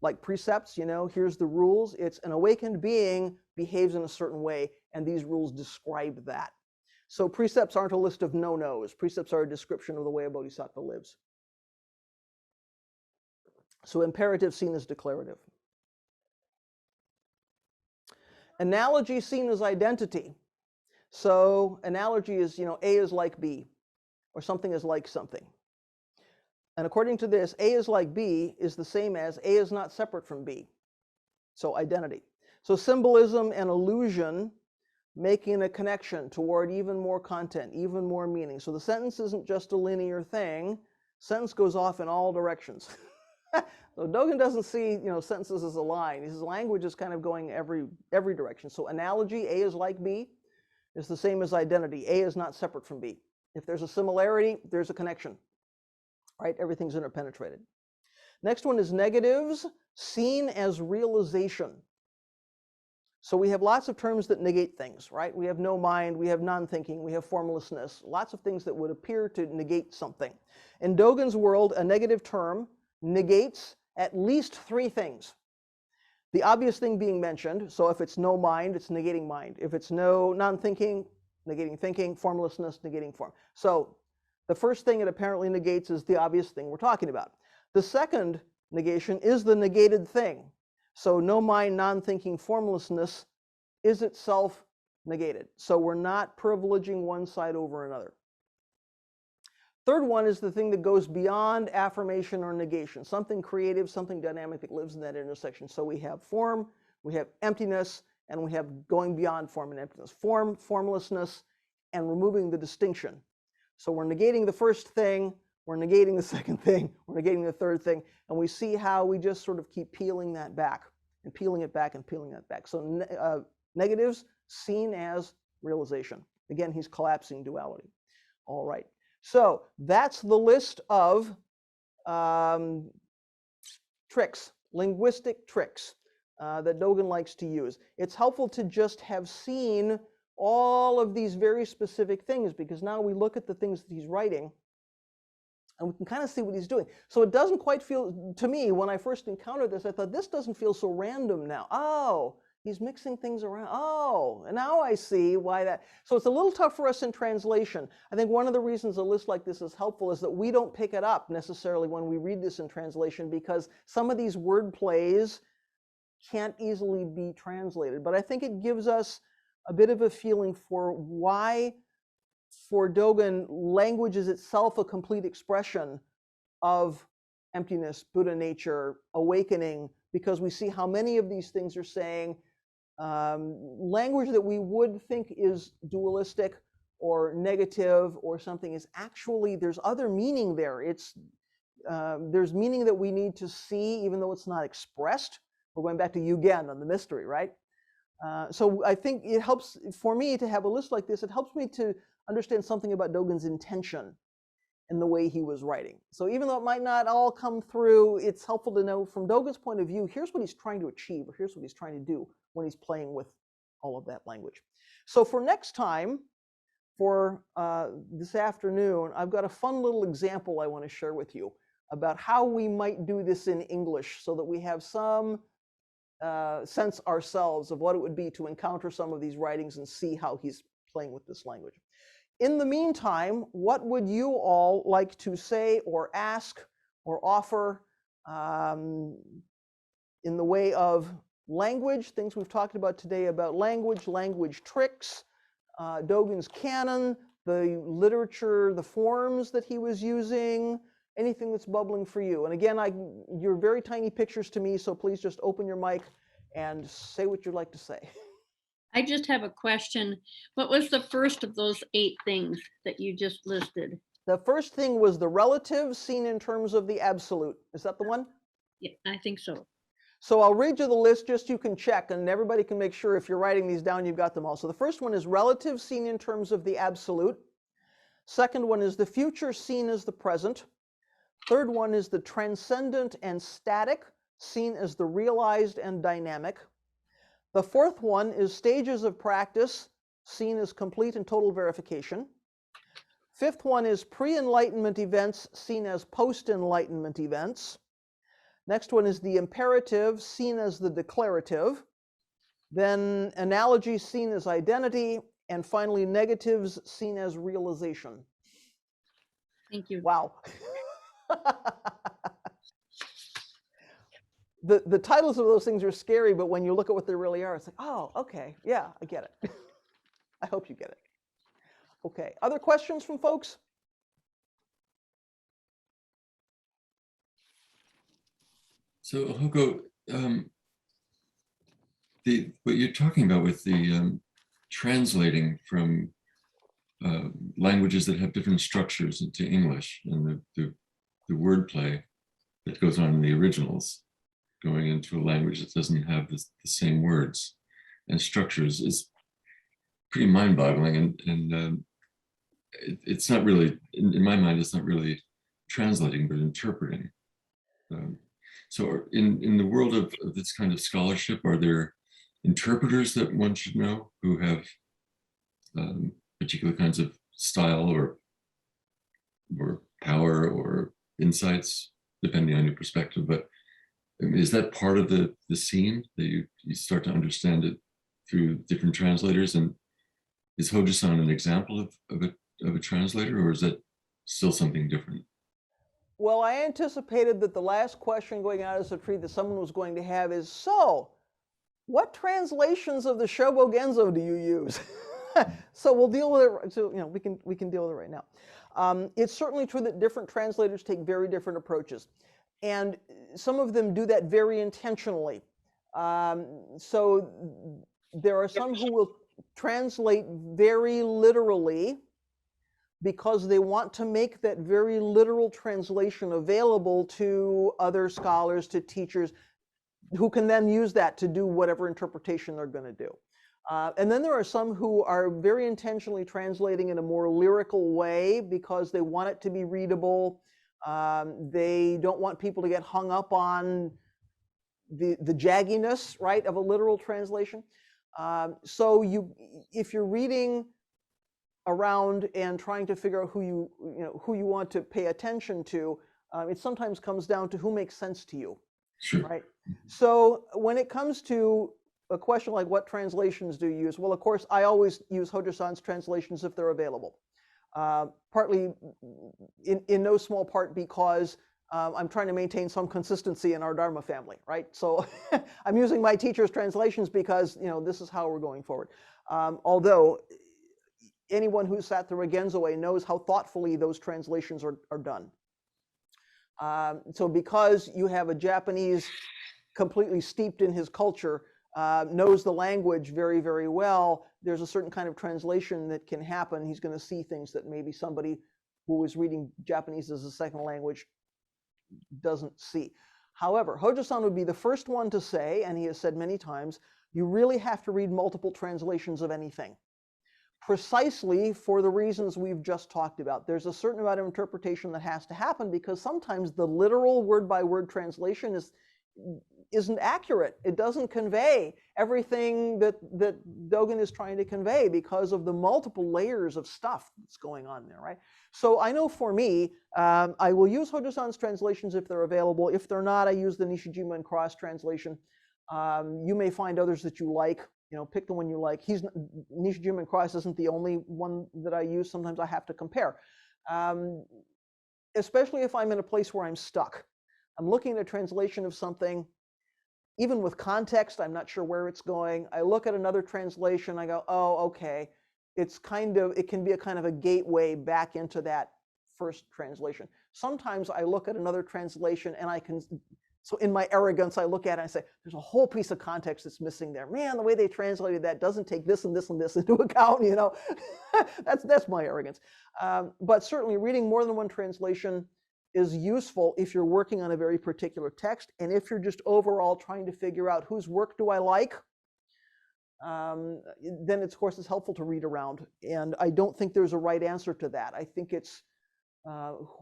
like precepts, here's the rules. It's an awakened being behaves in a certain way, and these rules describe that. So precepts aren't a list of no-nos. Precepts are a description of the way a bodhisattva lives. So imperative seen as declarative. Analogy seen as identity. So analogy is, A is like B, or something is like something. And according to this, A is like B is the same as A is not separate from B. So identity. So symbolism and illusion making a connection toward even more content, even more meaning. So the sentence isn't just a linear thing. Sentence goes off in all directions. So Dogen doesn't see, sentences as a line. His language is kind of going every direction. So analogy, A is like B, is the same as identity. A is not separate from B. If there's a similarity, there's a connection, right? Everything's interpenetrated. Next one is negatives, seen as realization. So we have lots of terms that negate things, right? We have no mind, we have non-thinking, we have formlessness, lots of things that would appear to negate something. In Dogen's world, a negative term negates at least 3 things. The obvious thing being mentioned, so if it's no mind, it's negating mind. If it's no non-thinking, negating thinking, formlessness, negating form. So the first thing it apparently negates is the obvious thing we're talking about. The second negation is the negated thing. So no mind, non-thinking, formlessness is itself negated. So we're not privileging one side over another. Third one is the thing that goes beyond affirmation or negation, something creative, something dynamic that lives in that intersection. So we have form, we have emptiness, and we have going beyond form and emptiness. Form, formlessness, and removing the distinction. So we're negating the first thing, we're negating the second thing, we're negating the third thing, and we see how we just sort of keep peeling that back, and peeling it back, and peeling that back. So negatives seen as realization. Again, he's collapsing duality. All right. So that's the list of tricks, linguistic tricks that Dogen likes to use. It's helpful to just have seen all of these very specific things, because now we look at the things that he's writing and we can kind of see what he's doing. So it doesn't quite feel, to me, when I first encountered this, I thought, this doesn't feel so random now. Oh, he's mixing things around. Oh, and now I see why that. So it's a little tough for us in translation. I think one of the reasons a list like this is helpful is that we don't pick it up necessarily when we read this in translation, because some of these word plays can't easily be translated. But I think it gives us a bit of a feeling for why, for Dogen, language is itself a complete expression of emptiness, Buddha nature, awakening, because we see how many of these things are saying language that we would think is dualistic or negative or something is actually, there's other meaning there. There's meaning that we need to see, even though it's not expressed. We're going back to Yugen on the mystery, right? So I think it helps for me to have a list like this. It helps me to understand something about Dogen's intention in the way he was writing. So even though it might not all come through, it's helpful to know from Dogen's point of view, here's what he's trying to achieve, or here's what he's trying to do when he's playing with all of that language. So for next time, for this afternoon, I've got a fun little example I want to share with you about how we might do this in English so that we have some sense ourselves of what it would be to encounter some of these writings and see how he's playing with this language. In the meantime, what would you all like to say or ask or offer in the way of language, things we've talked about today about language, language tricks, Dogen's canon, the literature, the forms that he was using, anything that's bubbling for you. And again, you're very tiny pictures to me, so please just open your mic and say what you'd like to say. I just have a question. What was the first of those 8 things that you just listed? The first thing was the relative seen in terms of the absolute. Is that the one? Yeah, I think so. So I'll read you the list just so you can check, and everybody can make sure if you're writing these down, you've got them all. So the first one is relative seen in terms of the absolute. Second one is the future seen as the present. Third one is the transcendent and static seen as the realized and dynamic. The fourth one is stages of practice seen as complete and total verification. Fifth one is pre-enlightenment events seen as post-enlightenment events. Next one is the imperative seen as the declarative. Then analogy seen as identity. And finally, negatives seen as realization. Thank you. Wow. The titles of those things are scary, but when you look at what they really are, it's like, oh, okay, yeah, I get it. I hope you get it. Okay, other questions from folks? So, Hoko, what you're talking about with the translating from languages that have different structures into English, and the wordplay that goes on in the originals going into a language that doesn't have the same words and structures is pretty mind-boggling, and it's not really, in my mind, it's not really translating, but interpreting. So in the world of this kind of scholarship, are there interpreters that one should know who have particular kinds of style or power or insights, depending on your perspective? But is that part of the scene that you start to understand it through different translators? And is Hojo-san an example of a translator, or is that still something different? Well, I anticipated that the last question going out as a treat that someone was going to have is, so what translations of the Shobogenzo do you use? So we'll deal with it. So we can deal with it right now. It's certainly true that different translators take very different approaches, and some of them do that very intentionally. So there are some who will translate very literally because they want to make that very literal translation available to other scholars, to teachers, who can then use that to do whatever interpretation they're going to do. And then there are some who are very intentionally translating in a more lyrical way because they want it to be readable. They don't want people to get hung up on the jagginess, right, of a literal translation. So if you're reading around and trying to figure out who you want to pay attention to, it sometimes comes down to who makes sense to you. Sure. Right. So when it comes to a question like what translations do you use? Well, of course, I always use Hojo-san's translations if they're available. Partly, in no small part, because I'm trying to maintain some consistency in our Dharma family, right? So I'm using my teacher's translations because this is how we're going forward. Although anyone who's sat through a Genzo knows how thoughtfully those translations are done. So because you have a Japanese completely steeped in his culture, knows the language very, very well, there's a certain kind of translation that can happen. He's going to see things that maybe somebody who is reading Japanese as a second language doesn't see. However, Hojo-san would be the first one to say, and he has said many times, you really have to read multiple translations of anything. Precisely for the reasons we've just talked about. There's a certain amount of interpretation that has to happen because sometimes the literal word-by-word translation isn't accurate. It doesn't convey everything that Dogen is trying to convey because of the multiple layers of stuff that's going on there, right? So I know for me, I will use Hojo-san's translations if they're available. If they're not, I use the Nishijima and Cross translation. You may find others that you like. Pick the one you like. Nishijima and Cross isn't the only one that I use. Sometimes I have to compare, especially if I'm in a place where I'm stuck. I'm looking at a translation of something, even with context, I'm not sure where it's going. I look at another translation, I go, oh, okay. It can be a kind of a gateway back into that first translation. Sometimes I look at another translation and so in my arrogance, I look at it and I say, there's a whole piece of context that's missing there. Man, the way they translated that doesn't take this and this and this into account, That's my arrogance. But certainly reading more than one translation is useful if you're working on a very particular text, and if you're just overall trying to figure out whose work do I like, then of course it's helpful to read around. And I don't think there's a right answer to that. I think it's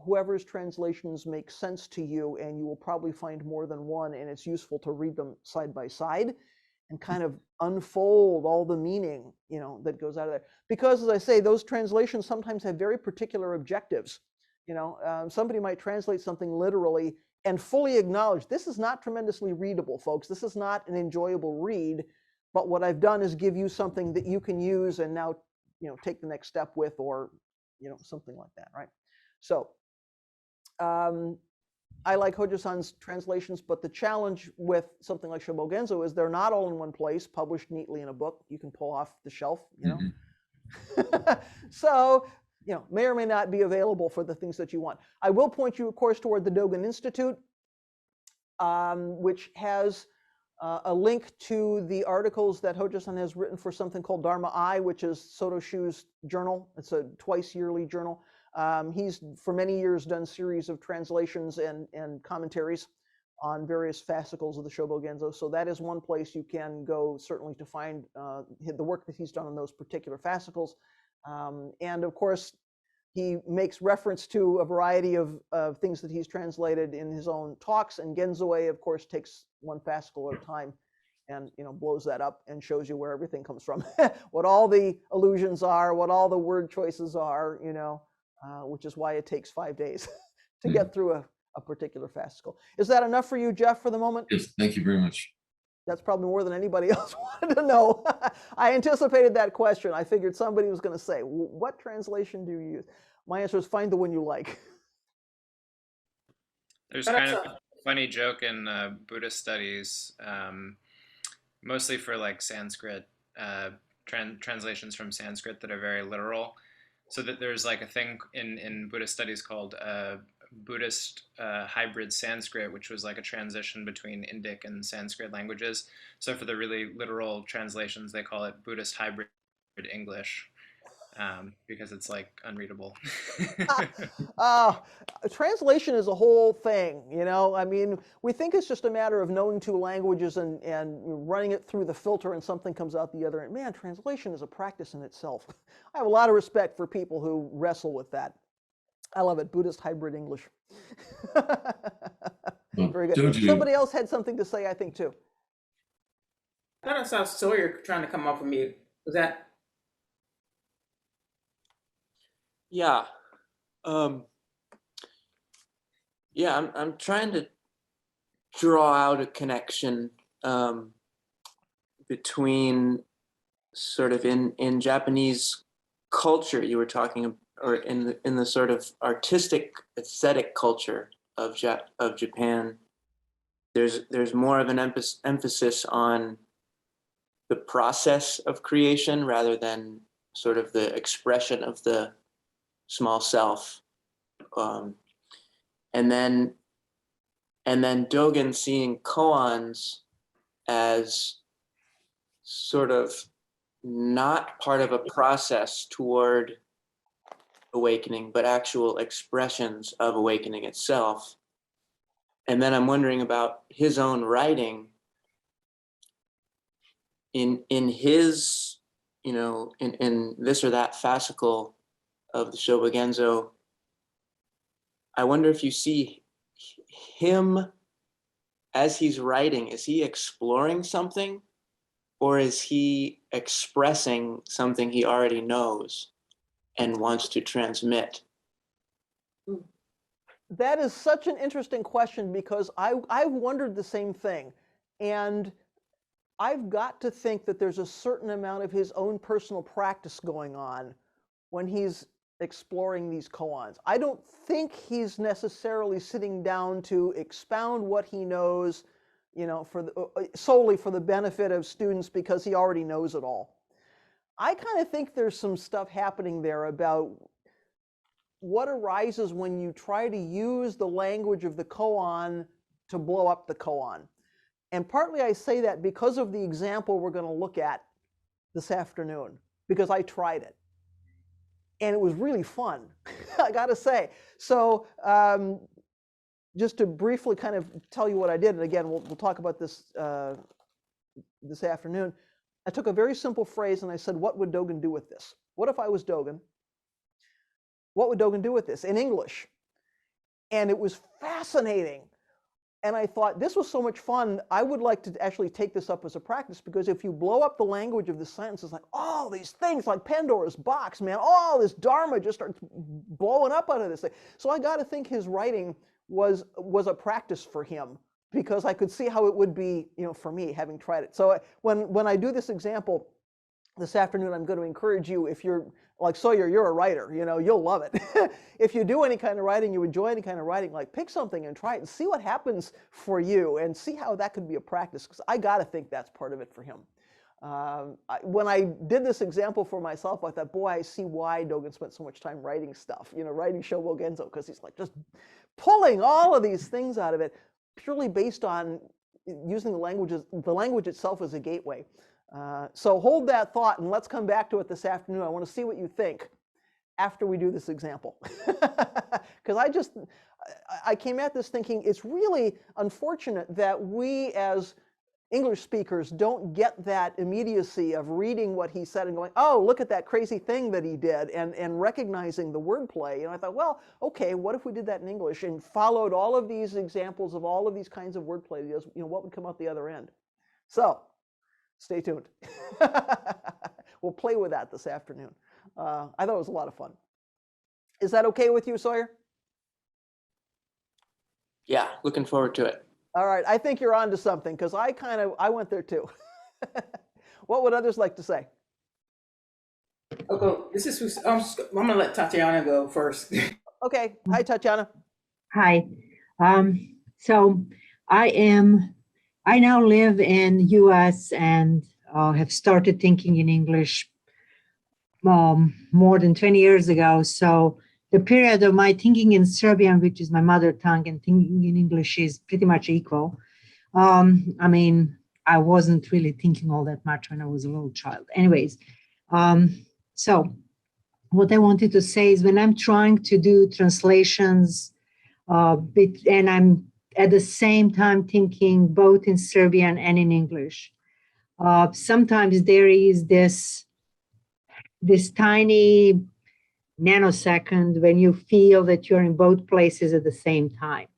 whoever's translations make sense to you, and you will probably find more than one, and it's useful to read them side by side and kind of unfold all the meaning, that goes out of there. Because as I say, those translations sometimes have very particular objectives. Somebody might translate something literally and fully acknowledge this is not tremendously readable, folks. This is not an enjoyable read, but what I've done is give you something that you can use and now, take the next step with, or, something like that, right? So I like Hojo-san's translations, but the challenge with something like Shobogenzo is they're not all in one place, published neatly in a book you can pull off the shelf, Mm-hmm. So, may or may not be available for the things that you want. I will point you, of course, toward the Dogen Institute, which has a link to the articles that Hojo-san has written for something called Dharma Eye, which is Soto Shu's journal. It's a twice yearly journal. He's for many years done series of translations and commentaries on various fascicles of the Shobogenzo. So that is one place you can go certainly to find the work that he's done on those particular fascicles. And of course, he makes reference to a variety of things that he's translated in his own talks, and Genzo-e, of course, takes one fascicle at a time and blows that up and shows you where everything comes from, what all the allusions are, what all the word choices are, which is why it takes 5 days to get through a particular fascicle. Is that enough for you, Jeff, for the moment? Yes, thank you very much. That's probably more than anybody else wanted to know. I anticipated that question. I figured somebody was going to say, what translation do you use? My answer is find the one you like. There's kind of a funny joke in Buddhist studies, mostly for like Sanskrit, translations from Sanskrit that are very literal. So that there's like a thing in Buddhist studies called Buddhist hybrid Sanskrit, which was like a transition between Indic and Sanskrit languages. So for the really literal translations, they call it Buddhist hybrid English, because it's like unreadable. Translation is a whole thing, I mean, we think it's just a matter of knowing two languages and running it through the filter and something comes out the other end. Man, translation is a practice in itself. I have a lot of respect for people who wrestle with that. I love it. Buddhist hybrid English. Very good. Dogen, Somebody else had something to say, I think, too. I thought I saw Sawyer trying to come off of mute. Was that? Yeah. Yeah, I'm trying to draw out a connection between sort of in Japanese culture you were talking, or in the sort of artistic aesthetic culture of Japan. There's more of an emphasis on the process of creation rather than sort of the expression of the small self. And then Dogen seeing koans as sort of not part of a process toward awakening, but actual expressions of awakening itself. And then I'm wondering about his own writing. In his, in this or that fascicle of the Shobogenzo, I wonder if you see him as he's writing, is he exploring something, or is he expressing something he already knows and wants to transmit? That is such an interesting question, because I've wondered the same thing. And I've got to think that there's a certain amount of his own personal practice going on when he's exploring these koans. I don't think he's necessarily sitting down to expound what he knows, solely for the benefit of students, because he already knows it all. I kind of think there's some stuff happening there about what arises when you try to use the language of the koan to blow up the koan. And partly I say that because of the example we're going to look at this afternoon, because I tried it. And it was really fun, I got to say. So just to briefly kind of tell you what I did, and again, we'll talk about this this afternoon. I took a very simple phrase and I said, what would Dogen do with this? What if I was Dogen? What would Dogen do with this in English? And it was fascinating. And I thought, this was so much fun, I would like to actually take this up as a practice, because if you blow up the language of the sentences, like all these things, like Pandora's box, man, all this Dharma just starts blowing up out of this thing. So I got to think his writing was a practice for him, because I could see how it would be, for me, having tried it. So when I do this example this afternoon, I'm going to encourage you, if you're like Sawyer, you're a writer, you'll love it. If you do any kind of writing, you enjoy any kind of writing, like pick something and try it and see what happens for you and see how that could be a practice, because I got to think that's part of it for him. When I did this example for myself, I thought, boy, I see why Dogen spent so much time writing stuff, writing Shobogenzo, because he's like just pulling all of these things out of it, purely based on using the language itself as a gateway. So hold that thought and let's come back to it this afternoon. I want to see what you think after we do this example. Because I came at this thinking it's really unfortunate that we as English speakers don't get that immediacy of reading what he said and going, oh, look at that crazy thing that he did, and recognizing the wordplay. And I thought, well, okay, what if we did that in English and followed all of these examples of all of these kinds of wordplay? What would come out the other end? So stay tuned. We'll play with that this afternoon. I thought it was a lot of fun. Is that okay with you, Sawyer? Yeah, looking forward to it. All right, I think you're on to something because I went there too. What would others like to say? Okay, this is I'm gonna let Tatiana go first. Okay, hi Tatiana. Hi. So I now live in US and have started thinking in English more than 20 years ago. So the period of my thinking in Serbian, which is my mother tongue, and thinking in English is pretty much equal. I mean, I wasn't really thinking all that much when I was a little child. Anyways, so what I wanted to say is when I'm trying to do translations, and I'm at the same time thinking both in Serbian and in English, sometimes there is this tiny nanosecond when you feel that you're in both places at the same time.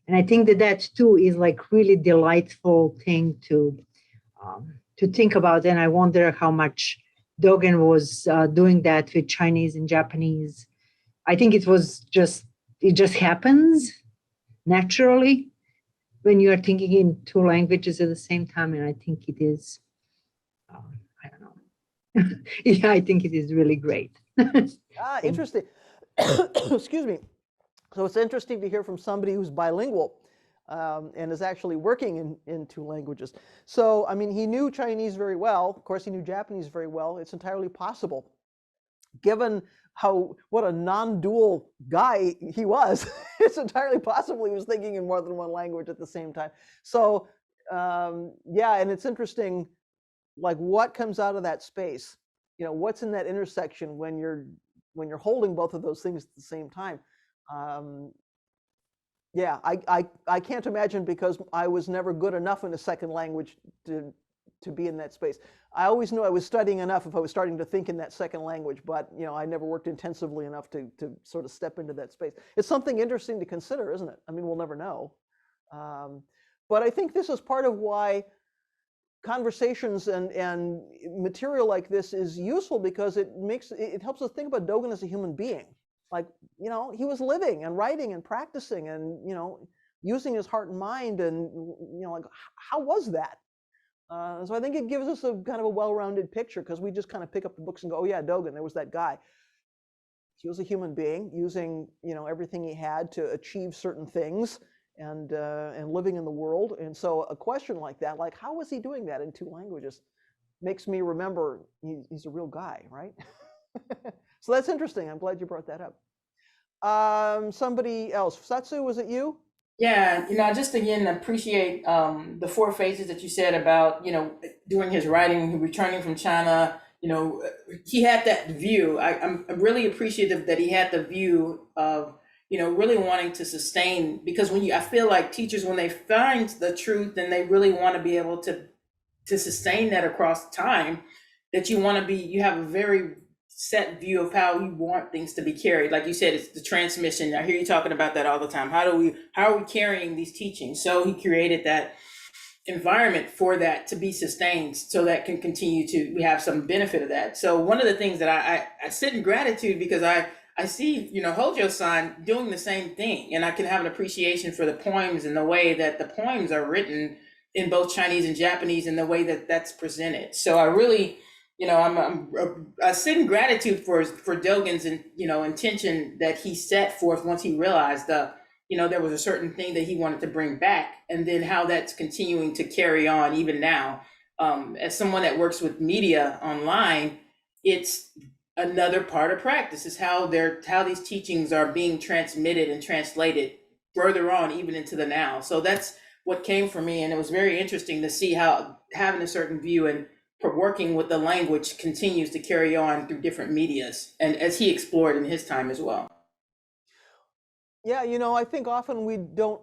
And I think that too is like really delightful thing to think about. And I wonder how much Dogen was doing that with Chinese and Japanese. I think it just happens naturally when you are thinking in two languages at the same time. And I think it is, I don't know. Yeah, I think it is really great. Interesting. Excuse me. So it's interesting to hear from somebody who's bilingual and is actually working in two languages. So, I mean, he knew Chinese very well. Of course, he knew Japanese very well. It's entirely possible, given what a non-dual guy he was. It's entirely possible he was thinking in more than one language at the same time. So, yeah, and it's interesting, like what comes out of that space. What's in that intersection when you're holding both of those things at the same time. Yeah, I can't imagine because I was never good enough in a second language to be in that space. I always knew I was studying enough if I was starting to think in that second language, but I never worked intensively enough to sort of step into that space. It's something interesting to consider, isn't it? I mean, we'll never know. But I think this is part of why conversations and material like this is useful, because it helps us think about Dogen as a human being. Like, he was living and writing and practicing and, using his heart and mind, and, like, how was that? So I think it gives us a kind of a well-rounded picture, because we just kind of pick up the books and go, oh yeah, Dogen, there was that guy. He was a human being using, everything he had to achieve certain things, and living in the world. And so a question like that, like, how was he doing that in two languages, makes me remember he's a real guy, right? So that's interesting. I'm glad you brought that up. Somebody else. Setsua, was it you? Yeah, I just again appreciate the four phases that you said about, doing his writing, returning from China. He had that view. I'm really appreciative that he had the view of, really wanting to sustain, because I feel like teachers, when they find the truth and they really want to be able to sustain that across time, that you have a very set view of how you want things to be carried. Like you said, it's the transmission. I hear you talking about that all the time. How are we carrying these teachings? So he created that environment for that to be sustained, so that can continue we have some benefit of that. So one of the things that I sit in gratitude, because I see, Hojo-san doing the same thing, and I can have an appreciation for the poems and the way that the poems are written in both Chinese and Japanese, and the way that that's presented. So I really, I sit in gratitude for Dogen's, intention that he set forth once he realized there was a certain thing that he wanted to bring back, and then how that's continuing to carry on even now. As someone that works with media online, it's another part of practice, is how these teachings are being transmitted and translated further on, even into the now. So that's what came from me, and it was very interesting to see how having a certain view and working with the language continues to carry on through different medias, and as he explored in his time as well. Yeah, I think often we don't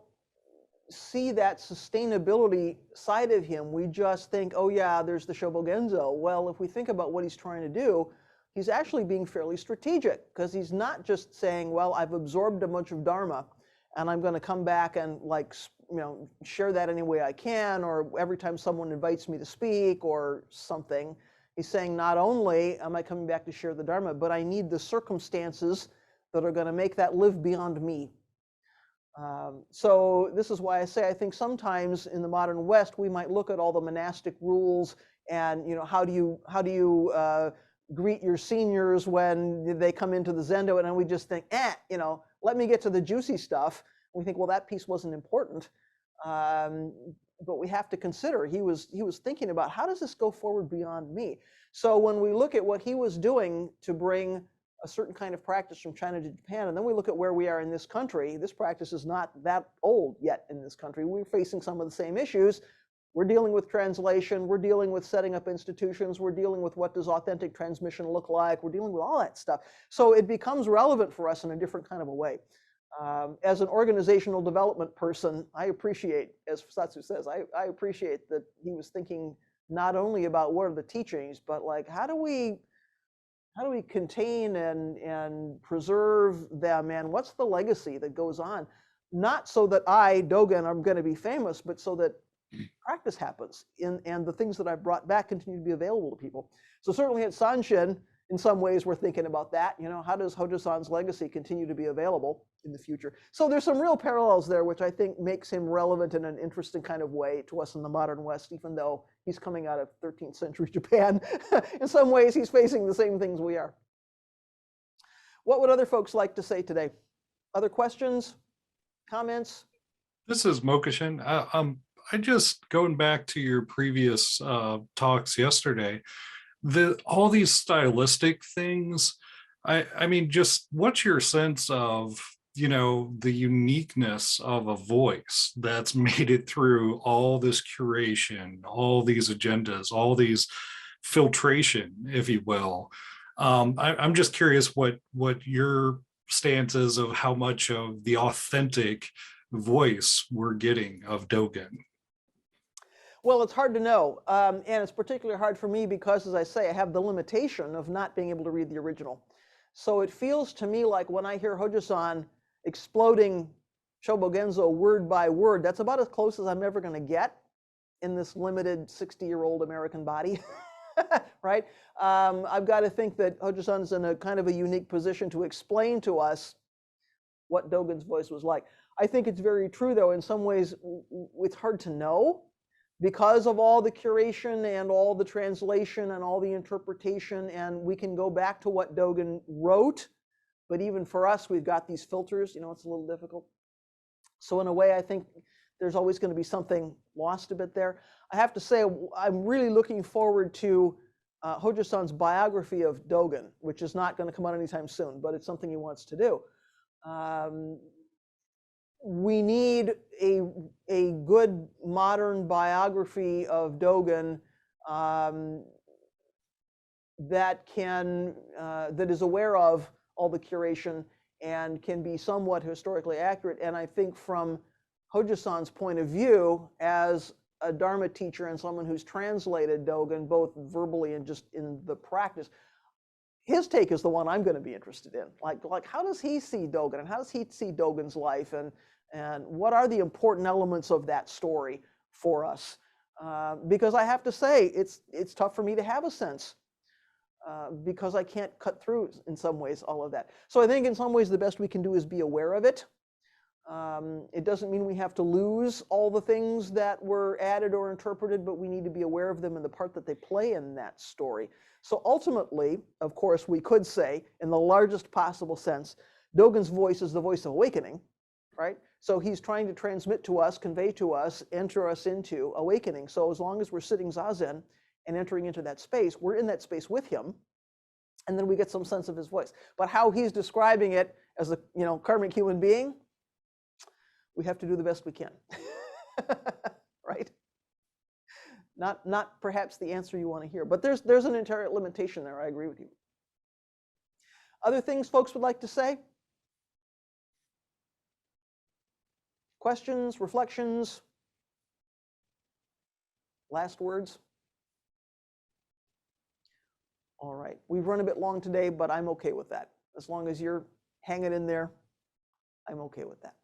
see that sustainability side of him. We just think, oh yeah, there's the Shobogenzo. Well, if we think about what he's trying to do, he's actually being fairly strategic, because he's not just saying, well, I've absorbed a bunch of Dharma and I'm going to come back and share that any way I can, or every time someone invites me to speak or something. He's saying, not only am I coming back to share the Dharma, but I need the circumstances that are going to make that live beyond me. So this is why I say I think sometimes in the modern West we might look at all the monastic rules and how do you greet your seniors when they come into the Zendo, and then we just think, let me get to the juicy stuff. We think, well, that piece wasn't important, but we have to consider he was thinking about, how does this go forward beyond me? So when we look at what he was doing to bring a certain kind of practice from China to Japan, and then we look at where we are in this country, this practice is not that old yet in this country. We're facing some of the same issues. We're dealing with translation, we're dealing with setting up institutions, we're dealing with what does authentic transmission look like, we're dealing with all that stuff. So it becomes relevant for us in a different kind of a way. As an organizational development person, I appreciate, as Setsua says, I appreciate that he was thinking not only about what are the teachings, but like, how do we contain and preserve them, and what's the legacy that goes on? Not so that I, Dogen, am going to be famous, but so that practice happens, and the things that I've brought back continue to be available to people. So certainly at Sanshin, in some ways, we're thinking about that. How does Hojo-san's legacy continue to be available in the future? So there's some real parallels there, which I think makes him relevant in an interesting kind of way to us in the modern West, even though he's coming out of 13th century Japan. In some ways, he's facing the same things we are. What would other folks like to say today? Other questions, comments? This is Mokashin. I just, going back to your previous talks yesterday, all these stylistic things, I mean, just what's your sense of, the uniqueness of a voice that's made it through all this curation, all these agendas, all these filtration, if you will. I'm just curious what your stance is of how much of the authentic voice we're getting of Dogen. Well, it's hard to know, and it's particularly hard for me because, as I say, I have the limitation of not being able to read the original. So it feels to me like when I hear Hojo-san exploding Shobogenzo word by word, that's about as close as I'm ever going to get in this limited 60-year-old American body, right? I've got to think that Hojo-san's in a kind of a unique position to explain to us what Dogen's voice was like. I think it's very true, though, in some ways it's hard to know, because of all the curation and all the translation and all the interpretation, and we can go back to what Dogen wrote, but even for us, we've got these filters, it's a little difficult. So in a way, I think there's always going to be something lost a bit there. I have to say, I'm really looking forward to Hojo-san's biography of Dogen, which is not going to come out anytime soon, but it's something he wants to do. We need a good modern biography of Dogen that is aware of all the curation and can be somewhat historically accurate. And I think from Hojo-san's point of view, as a Dharma teacher and someone who's translated Dogen both verbally and just in the practice, his take is the one I'm going to be interested in. Like how does he see Dogen, and how does he see Dogen's life, and what are the important elements of that story for us? Because I have to say, it's tough for me to have a sense because I can't cut through, in some ways, all of that. So I think in some ways the best we can do is be aware of it. It doesn't mean we have to lose all the things that were added or interpreted, but we need to be aware of them and the part that they play in that story. So ultimately, of course, we could say, in the largest possible sense, Dogen's voice is the voice of awakening, right? So he's trying to transmit to us, convey to us, enter us into awakening. So as long as we're sitting zazen and entering into that space, we're in that space with him, and then we get some sense of his voice. But how he's describing it as a karmic human being, we have to do the best we can. right? Not perhaps the answer you want to hear, but there's an inherent limitation there. I agree with you. Other things folks would like to say? Questions, reflections, last words? All right, we've run a bit long today, but I'm okay with that. As long as you're hanging in there, I'm okay with that.